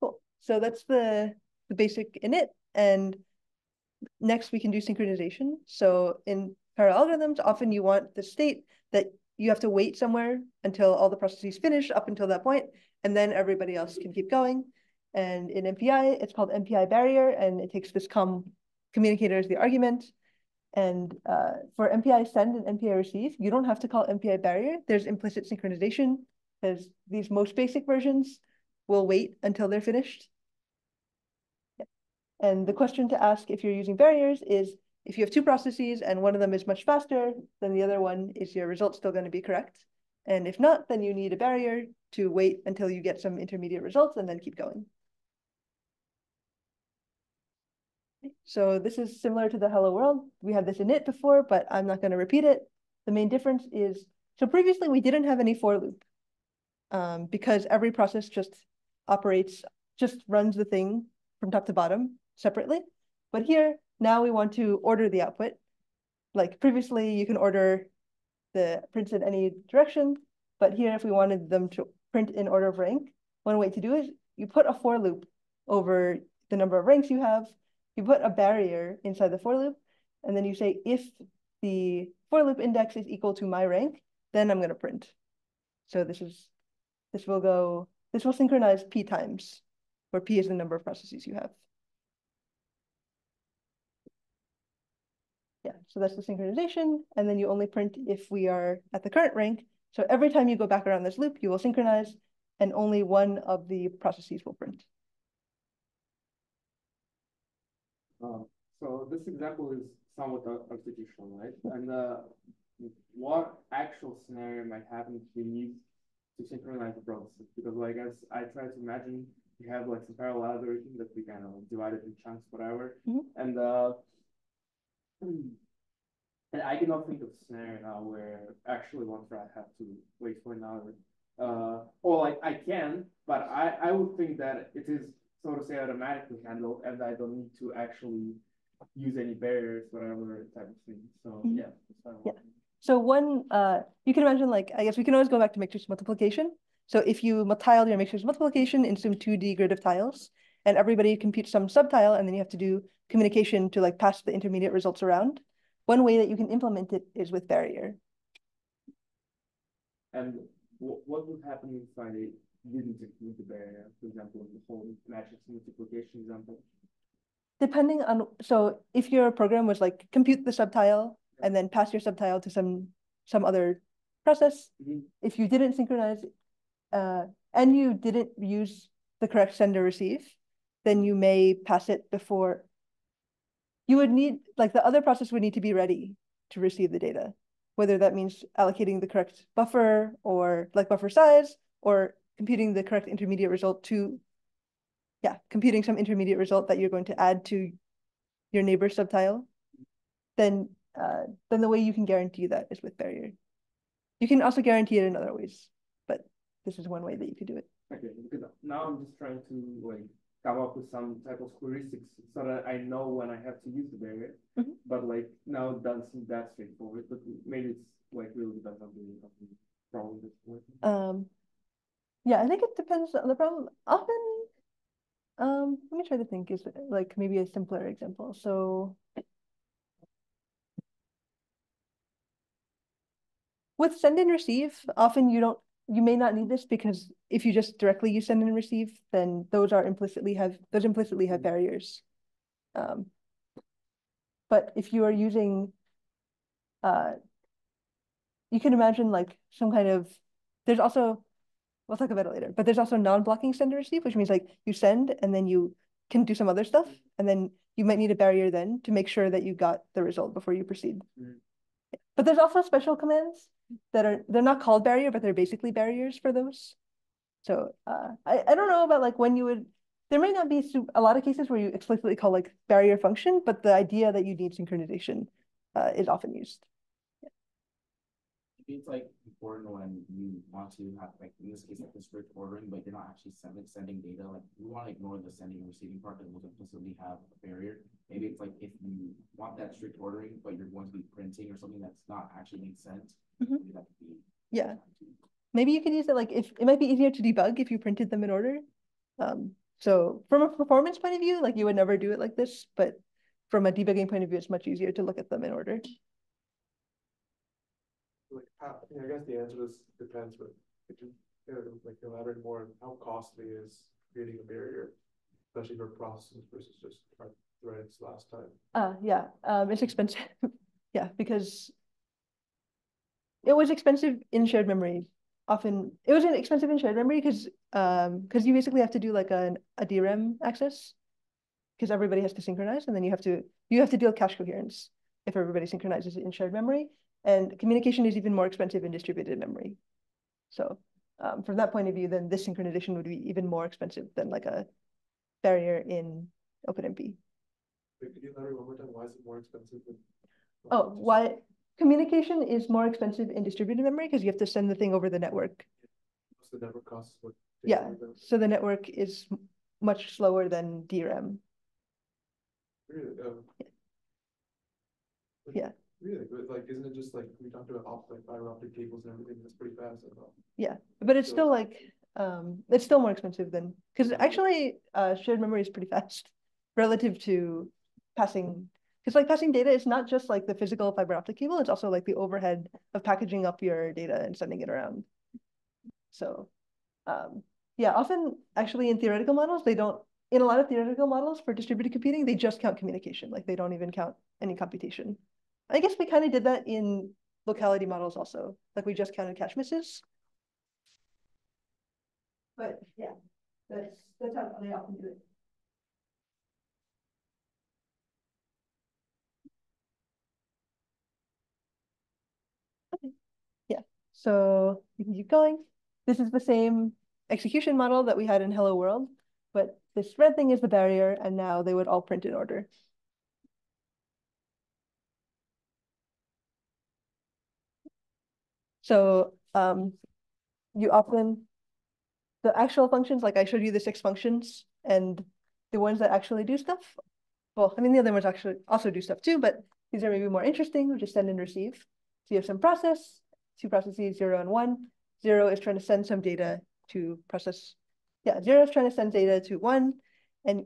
Cool. So that's the basic init. And next we can do synchronization. So in parallel algorithms, often you want the state that you have to wait somewhere until all the processes finish up until that point, and then everybody else can keep going. And in MPI, it's called MPI barrier, and it takes this communicator as the argument. And for MPI send and MPI receive, you don't have to call MPI barrier. There's implicit synchronization, because these most basic versions will wait until they're finished. And the question to ask if you're using barriers is, if you have two processes and one of them is much faster than the other one, is your result still going to be correct? And if not, then you need a barrier to wait until you get some intermediate results and then keep going. So this is similar to the hello world. We had this init before, but I'm not going to repeat it. The main difference is, so previously we didn't have any for loop because every process just runs the thing from top to bottom separately. But here, now we want to order the output. Like previously, you can order the prints in any direction, but here, if we wanted them to print in order of rank, one way to do is you put a for loop over the number of ranks you have, you put a barrier inside the for loop, and then you say, if the for loop index is equal to my rank, then I'm going to print. So this will synchronize p times, where p is the number of processes you have. Yeah, so that's the synchronization. And then you only print if we are at the current rank. So every time you go back around this loop, you will synchronize, and only one of the processes will print. So this example is somewhat artificial, right? And what actual scenario might happen if we need to synchronize the processes? Because like as I try to imagine, we have like some parallel algorithm that we kind of divide it in chunks, whatever. And I cannot think of a scenario now where actually one thread have to wait for another. Or like I can, but I would think that it is, so to say, automatically handled, and I don't need to actually use any barriers, whatever type of thing. So yeah. So one, you can imagine, like, I guess we can always go back to matrix multiplication. So if you tile your matrix multiplication in some 2D grid of tiles, and everybody computes some subtile, and then you have to do communication to like pass the intermediate results around. One way that you can implement it is with barrier. And what would happen if I didn't include the barrier, for example, the whole matrix multiplication example? Depending on, so if your program was like compute the subtile and then pass your subtile to some other process, if you didn't synchronize and you didn't use the correct send or receive, then you may pass it before. You would need, like the other process would need to be ready to receive the data, whether that means allocating the correct buffer or like buffer size, or computing the correct intermediate result to, computing some intermediate result that you're going to add to your neighbor subtile. Then the way you can guarantee that is with barrier. You can also guarantee it in other ways, but this is one way that you could do it. Okay, because now I'm just trying to like come up with some type of heuristics so that I know when I have to use the barrier. But like now it doesn't seem that straightforward, but maybe it's like really depends on the problem that's working. Yeah, I think it depends on the problem. Often, let me try to think, is like maybe a simpler example. So with send and receive, often you may not need this, because if you just directly use send and receive, then those implicitly have barriers. But if you are using, you can imagine like some kind of, there's also, we'll talk about it later, but there's also non-blocking send and receive, which means like you send and then you can do some other stuff, and then you might need a barrier then to make sure that you got the result before you proceed. But there's also special commands that they're not called barrier, but they're basically barriers for those. So I don't know about like when you would, there may not be a lot of cases where you explicitly call like barrier function, but the idea that you need synchronization is often used. Maybe it's like important when you want to have, like in this case, like the strict ordering, but you're not actually sending data. Like you want to ignore the sending and receiving part that will implicitly have a barrier. Maybe it's like if you want that strict ordering, but you're going to be printing or something that's not actually being sent. Maybe that could be. Yeah. Maybe you could use it like if it might be easier to debug if you printed them in order. So from a performance point of view, like you would never do it like this, but from a debugging point of view, it's much easier to look at them in order. Like, I guess the answer to this depends, but could you like elaborate more on how costly is creating a barrier, especially for processes versus just threads last time? Yeah, it's expensive. Yeah, because it was expensive in shared memory. Often it was expensive in shared memory because you basically have to do like a DRAM access because everybody has to synchronize, and then you have to deal with cache coherence if everybody synchronizes in shared memory. And communication is even more expensive in distributed memory. So from that point of view, then this synchronization would be even more expensive than like a barrier in OpenMP. Wait, could you elaborate one more time? Why is it more expensive than? Oh, why? Communication is more expensive in distributed memory because you have to send the thing over the network. What's the network cost? Yeah, so the network is much slower than DRAM. Really? Yeah. Really? But like, isn't it just like we talked about fiber optic cables and everything? That's pretty fast. I thought. Yeah, but it's still like it's still more expensive than because actually shared memory is pretty fast relative to passing. Because like passing data is not just like the physical fiber optic cable; it's also like the overhead of packaging up your data and sending it around. So, yeah, often actually in theoretical models, they don't. In a lot of theoretical models for distributed computing, they just count communication. Like they don't even count any computation. I guess we kind of did that in locality models also. Like we just counted cache misses. But yeah, that's how they often do it. Okay. Yeah, so we can keep going. This is the same execution model that we had in Hello World, but this red thing is the barrier, and now they would all print in order. So you often, the actual functions, like I showed you the 6 functions, and the ones that actually do stuff, well, I mean, the other ones actually also do stuff too, but these are maybe more interesting, which is send and receive. So you have some process, 2 processes, 0 and 1. 0 is trying to send some data to process. Yeah, 0 is trying to send data to 1. And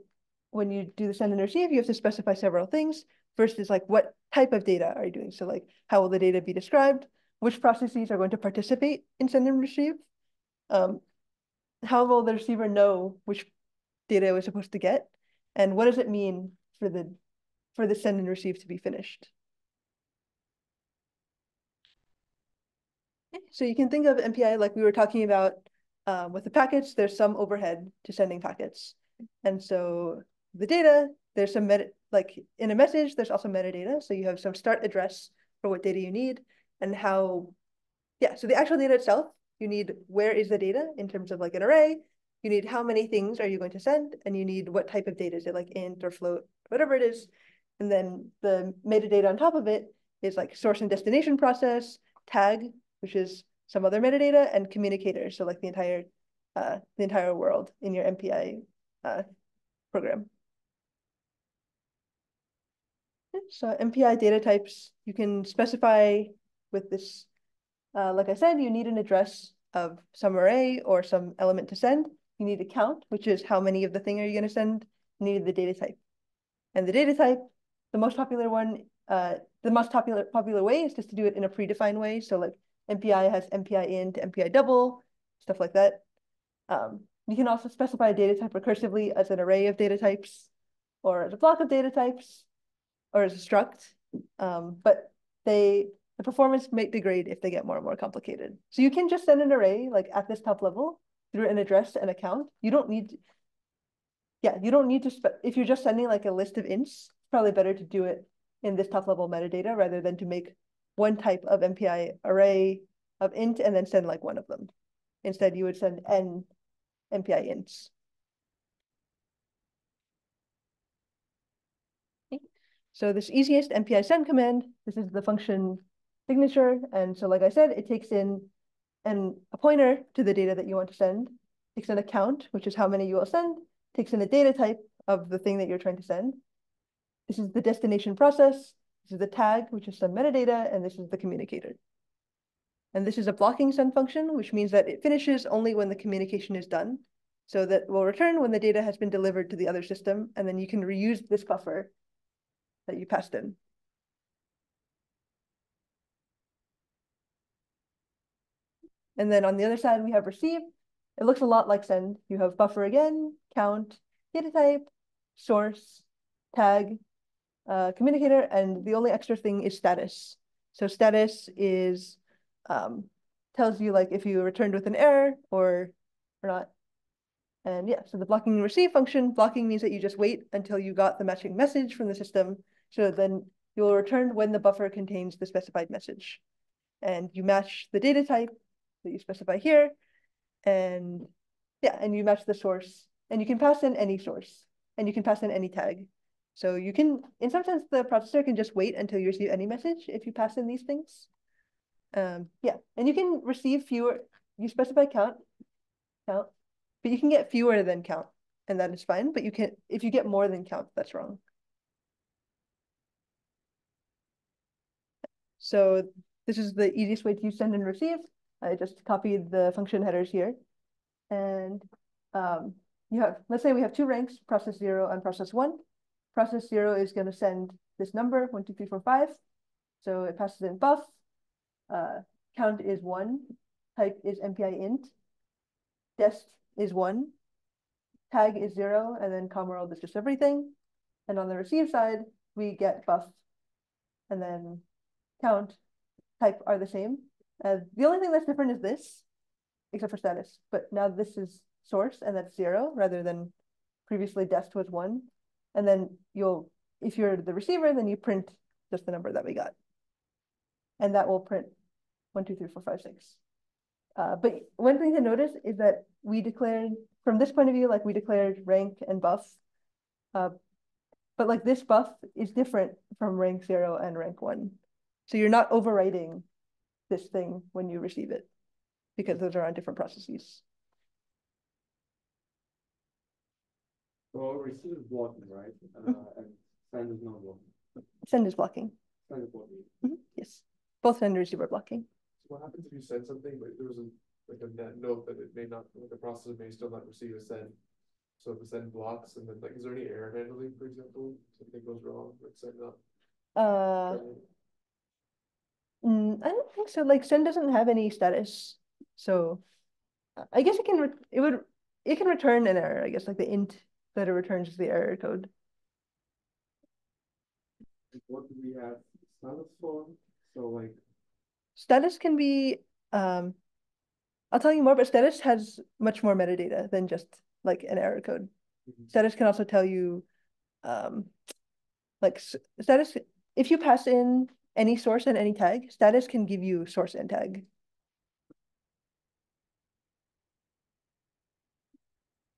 when you do the send and receive, you have to specify several things. First is like, what type of data are you doing? So like, how will the data be described? Which processes are going to participate in send and receive? How will the receiver know which data it was supposed to get? And what does it mean for the send and receive to be finished? So you can think of MPI like we were talking about with the packets, there's some overhead to sending packets. And so the data, there's some like in a message, there's also metadata. So you have some start address for what data you need and how, yeah, so the actual data itself, you need where is the data in terms of like an array, you need how many things are you going to send, and you need what type of data, is it like int or float, whatever it is. And then the metadata on top of it is like source and destination process, tag, which is some other metadata, and communicator, so like the entire world in your MPI program. So MPI data types, you can specify with this, like I said, you need an address of some array or some element to send. You need a count, which is how many of the thing are you going to send. You need the data type. And the data type, the most popular one, the most popular way is just to do it in a predefined way. So like MPI has MPI int, MPI double, stuff like that. You can also specify a data type recursively as an array of data types or as a block of data types or as a struct. But the performance might degrade if they get more and more complicated. So you can just send an array like at this top level through an address and a count. You don't need to, yeah, you don't need to, if you're just sending like a list of ints, it's probably better to do it in this top level metadata rather than to make one type of MPI array of int and then send like one of them. Instead, you would send n MPI ints. Okay. So this easiest MPI send command, this is the function signature. And so like I said, it takes in a pointer to the data that you want to send, takes in a count, which is how many you will send, takes in a data type of the thing that you're trying to send. This is the destination process. This is the tag, which is some metadata, and this is the communicator. And this is a blocking send function, which means that it finishes only when the communication is done. So that will return when the data has been delivered to the other system, and then you can reuse this buffer that you passed in. And then on the other side, we have receive. It looks a lot like send. You have buffer again, count, data type, source, tag, communicator, and the only extra thing is status. So status is tells you like if you returned with an error or not. And yeah, so the blocking and receive function, blocking means that you just wait until you got the matching message from the system. So then you will return when the buffer contains the specified message. And you match the data type that you specify here. And yeah, and you match the source. And you can pass in any source. And you can pass in any tag. So you can, in some sense, the processor can just wait until you receive any message if you pass in these things. Yeah, and you can receive fewer, you specify count, but you can get fewer than count, and that is fine. But you can, if you get more than count, that's wrong. So this is the easiest way to send and receive. I just copied the function headers here. And you have, let's say we have two ranks, process 0 and process 1. Process 0 is going to send this number, 1, 2, 3, 4, 5. So it passes in buff. Count is 1. Type is MPI int. Dest is 1. Tag is 0. And then comworld is just everything. And on the receive side, we get buff. And then count, type are the same. The only thing that's different is this, except for status. But now this is source, and that's 0, rather than previously dest was 1. And then you'll, if you're the receiver, then you print just the number that we got. And that will print 1, 2, 3, 4, 5, 6. But one thing to notice is that we declared, from this point of view, like we declared rank and buff. But like this buff is different from rank 0 and rank 1. So you're not overwriting this thing when you receive it, because those are on different processes. So receive is blocking, right? And send is not blocking. Send is blocking. Send is blocking. Yes, both send and receive are blocking. So what happens if you send something, but there was a net note that it may not, the processor may still not receive a send? So if the send blocks, and then like, is there any error handling, for example, something goes wrong, like send up? I don't think so. Like send doesn't have any status, so I guess it can return an error. I guess like the int that it returns is the error code. What do we have status for? So like Status can be I'll tell you more, but status has much more metadata than just like an error code. Status can also tell you like status, if you pass in any source and any tag, status can give you source and tag.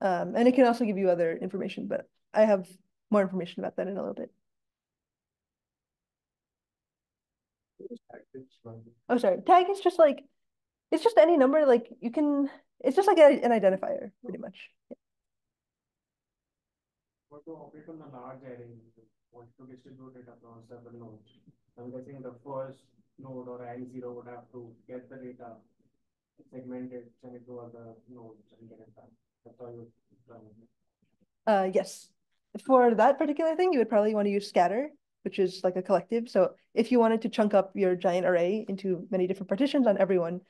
And it can also give you other information, but I have more information about that in a little bit. Oh, sorry. Tag is just like, it's just any number, like you can, it's just like an identifier, pretty much. Yeah. What to operate on a large array, what to distribute it across several nodes. I'm guessing the first node or I0 would have to get the data, segment it, send it to other nodes and get it back. That's how you run it. Yes. For that particular thing, you would probably want to use scatter, which is like a collective. So if you wanted to chunk up your giant array into many different partitions on everyone,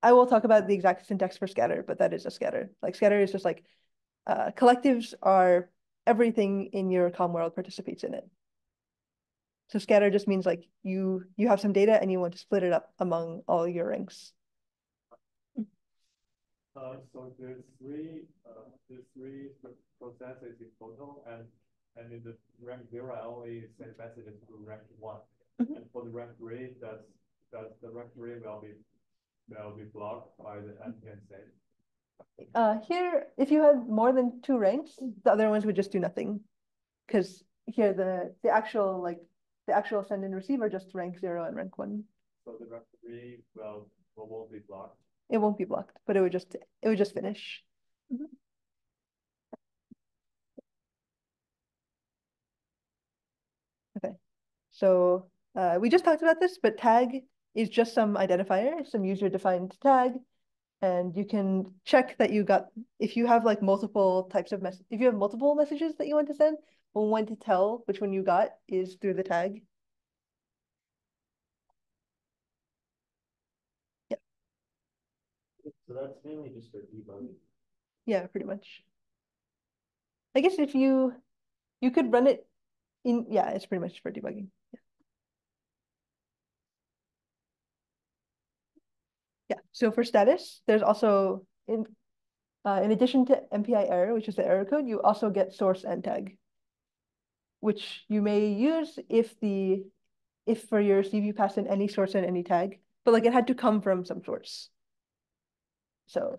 I will talk about the exact syntax for scatter, but that is a scatter. Like scatter is just like collectives are everything in your COM world participates in it. So scatter just means like you have some data and you want to split it up among all your ranks. So there's three processes in total, and in the rank 0, I only send messages to rank 1. And for the rank 3, that's the rank 3 will be blocked by the MPI send. Here, if you had more than 2 ranks, the other ones would just do nothing. Because here the actual send and receive are just rank 0 and rank 1. So the referee won't be blocked. It won't be blocked, but it would just finish. Mm-hmm. Okay, so we just talked about this, but tag is just some identifier, some user-defined tag, and you can check that you got, if you have like multiple types of if you have multiple messages that you want to send, one to tell which one you got is through the tag. Yeah. So that's mainly just for debugging. Yeah, pretty much. I guess if you could run it in, yeah, it's pretty much for debugging. Yeah. Yeah. So for status, there's also in addition to MPI error, which is the error code, you also get source and tag, which you may use if for your receive you pass in any source and any tag, but like it had to come from some source. So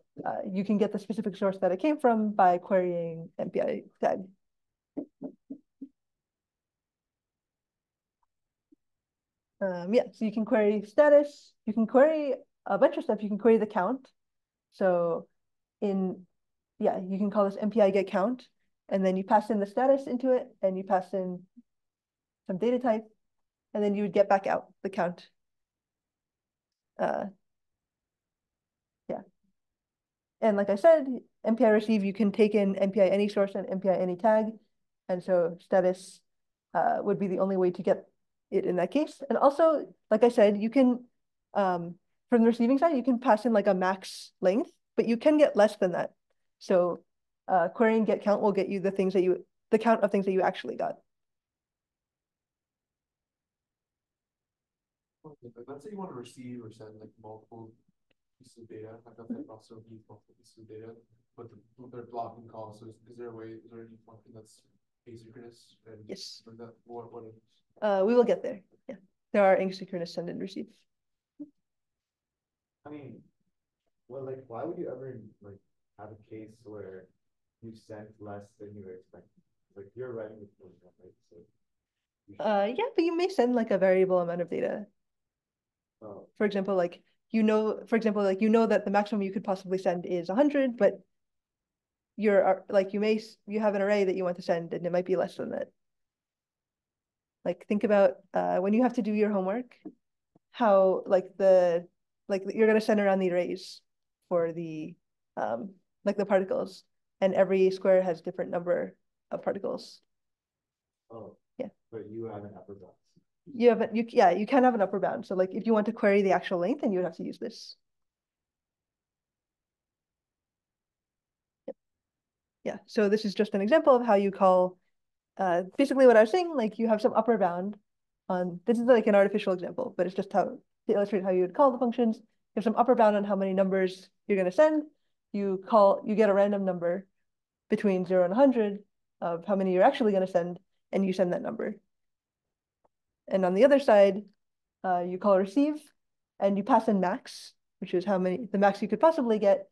you can get the specific source that it came from by querying MPI tag. Yeah, so you can query status, you can query a bunch of stuff, you can query the count. So you can call this MPI get count, and then you pass in the status into it, and you pass in some data type, and then you would get back out the count. Yeah. And like I said, MPI receive, you can take in MPI any source and MPI any tag. And so status would be the only way to get it in that case. And also, like I said, you can, from the receiving side, you can pass in like a max length, but you can get less than that. So querying get count will get you the count of things that you actually got. Okay, but let's say you want to receive or send like multiple pieces of data, like a flip also needs multiple pieces of data, but they're blocking calls. So is there any function that's asynchronous? And Yes. for that, what is? We will get there. Yeah, there are asynchronous send and receive. I mean, well, like, why would you ever like have a case where you sent less than you were expecting? Like you're writing the program, right? So Yeah, but you may send like a variable amount of data. oh, For example, like you know that the maximum you could possibly send is 100, but you're like you have an array that you want to send, and it might be less than that. Like think about when you have to do your homework, how you're gonna send around the arrays for the like the particles, and every square has different number of particles. oh, Yeah. but you have an upper box. You can have an upper bound. So like if you want to query the actual length, then you would have to use this. Yep. Yeah. So this is just an example of how you call basically what I was saying, like you have some upper bound on, this is like an artificial example, but it's just to illustrate how you would call the functions. You have some upper bound on how many numbers you're going to send. You get a random number between 0 and 100 of how many you're actually going to send, and you send that number. And on the other side, you call receive, and you pass in max, which is the max you could possibly get,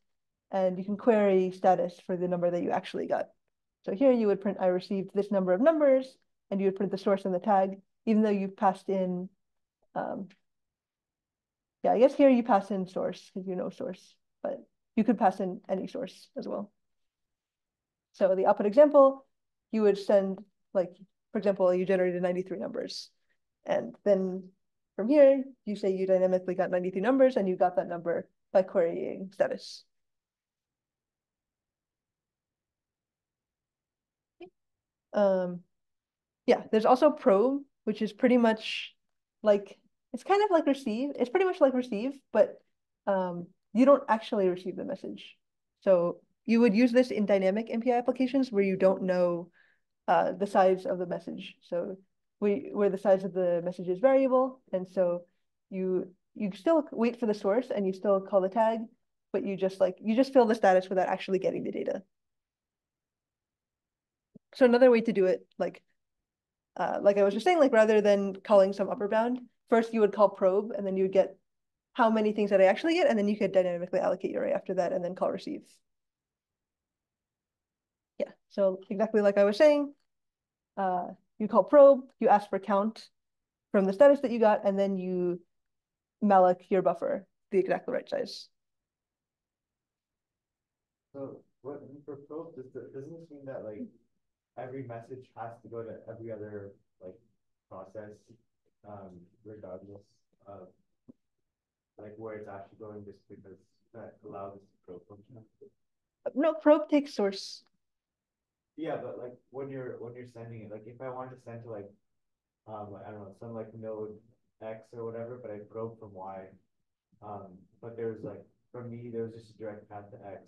and you can query status for the number that you actually got. So here you would print, I received this number of numbers, and you would print the source and the tag, even though you passed in, yeah, I guess here you pass in source because you know source, but you could pass in any source as well. So the output example, you would send, like, for example, you generated 93 numbers. And then from here, you say you dynamically got 93 numbers, and you got that number by querying status. Yeah, there's also probe, which is pretty much like, it's kind of like receive. It's pretty much like receive, but you don't actually receive the message. So you would use this in dynamic MPI applications where you don't know the size of the message. So where the size of the message is variable, and so you still wait for the source and you still call the tag, but you just fill the status without actually getting the data. So another way to do it, like I was just saying, like rather than calling some upper bound, first you would call probe, and then you would get how many things that I actually get, and then you could dynamically allocate your array after that, and then call receive. Yeah, so exactly like I was saying, you call probe, you ask for count from the status that you got, and then you malloc your buffer the exactly right size. So what for probe, doesn't this mean that like every message has to go to every other like process, regardless of like where it's actually going, just because that allows this probe function? No, probe takes source. Yeah, but like when you're sending it, like if I wanted to send to like I don't know, some like node X or whatever, but I probe from Y, but there's like for me there was just a direct path to X,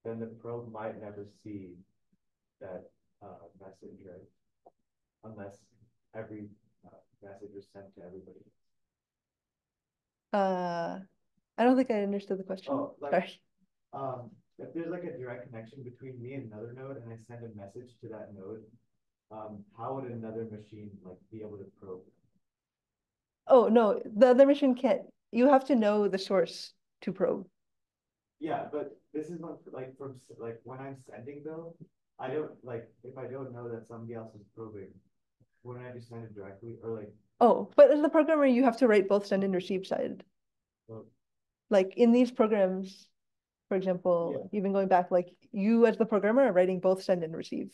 then the probe might never see that message, right? Unless every message was sent to everybody. I don't think I understood the question. Oh, like, sorry. if there's like a direct connection between me and another node and I send a message to that node, how would another machine like be able to probe? Oh no, the other machine can't. You have to know the source to probe. Yeah, but this is not like from like when I'm sending though, I don't like if I don't know that somebody else is probing, wouldn't I just send it directly or like? Oh, but as the programmer, you have to write both send and receive side. Well, Like in these programs, for example, even going back, like you as the programmer are writing both send and receive.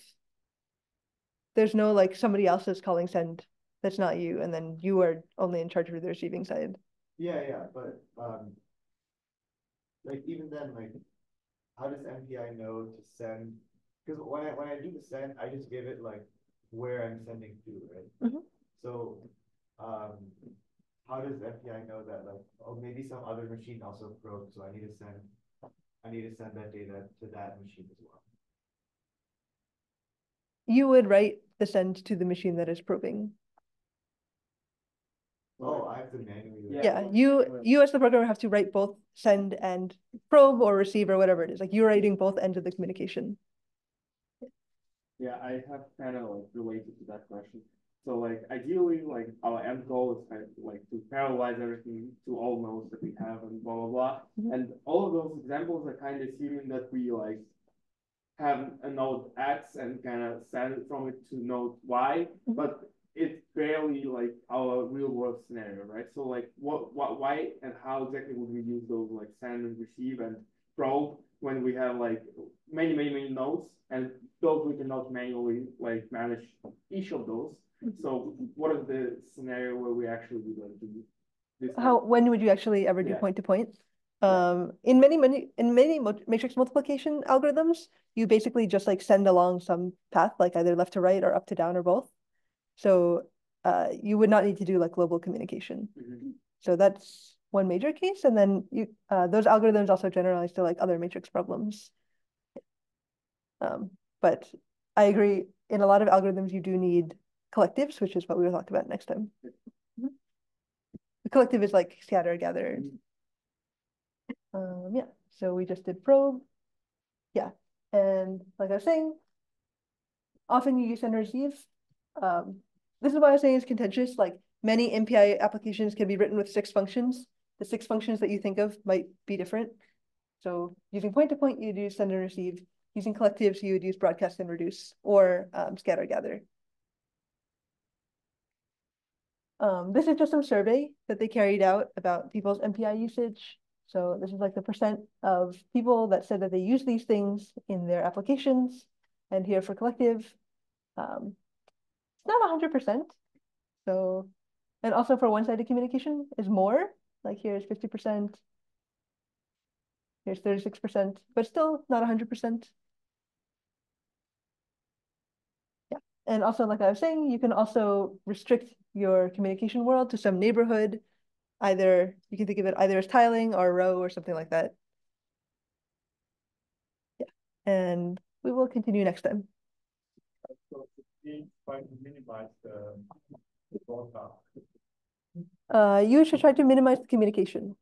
There's no like somebody else is calling send that's not you, and then you are only in charge of the receiving side. yeah, but like even then, like how does MPI know to send? Because when I do the send, I just give it like where I'm sending to, right? Mhm. So, how does MPI know that like oh maybe some other machine also probed, so I need to send that data to that machine as well. You would write the send to the machine that is probing. Oh, I have to manually do it. Yeah, you as the programmer have to write both send and probe or receive or whatever it is. Like you're writing both ends of the communication. Yeah, I have kind of like related to that question. So like ideally, like our end goal is kind of like to parallelize everything to all nodes that we have and blah blah blah. Mhm. And all of those examples are kind of assuming that we like have a node X and kind of send from it to node Y, but it's barely like our real world scenario, right? So like why and how exactly would we use those like send and receive and probe when we have like many nodes and those we cannot manually like manage each of those. So what is the scenario where we actually would like do this? When would you actually ever do point to point? In many matrix multiplication algorithms, you basically just like send along some path, like either left to right or up to down or both. So you would not need to do like global communication. So that's one major case, and then those algorithms also generalize to like other matrix problems. But I agree, in a lot of algorithms, you do need collectives, which is what we will talk about next time. The collective is like scatter, gather. Yeah, so we just did probe. Yeah, and like I was saying, often you use send and receive. This is why I was saying it's contentious. Like many MPI applications can be written with 6 functions. The 6 functions that you think of might be different. So using point to point, you'd use send and receive. Using collectives, you would use broadcast and reduce, or scatter gather. This is just some survey that they carried out about people's MPI usage. So this is like the percent of people that said that they use these things in their applications. And here for collective, it's not 100%. So, and also for one-sided communication is more, like here's 50%, here's 36%, but still not 100%. Yeah, and also like I was saying, you can also restrict your communication world to some neighborhood. Either, you can think of it either as tiling or a row or something like that. Yeah, and we will continue next time. So it's trying to minimize the broadcast. You should try to minimize the communication.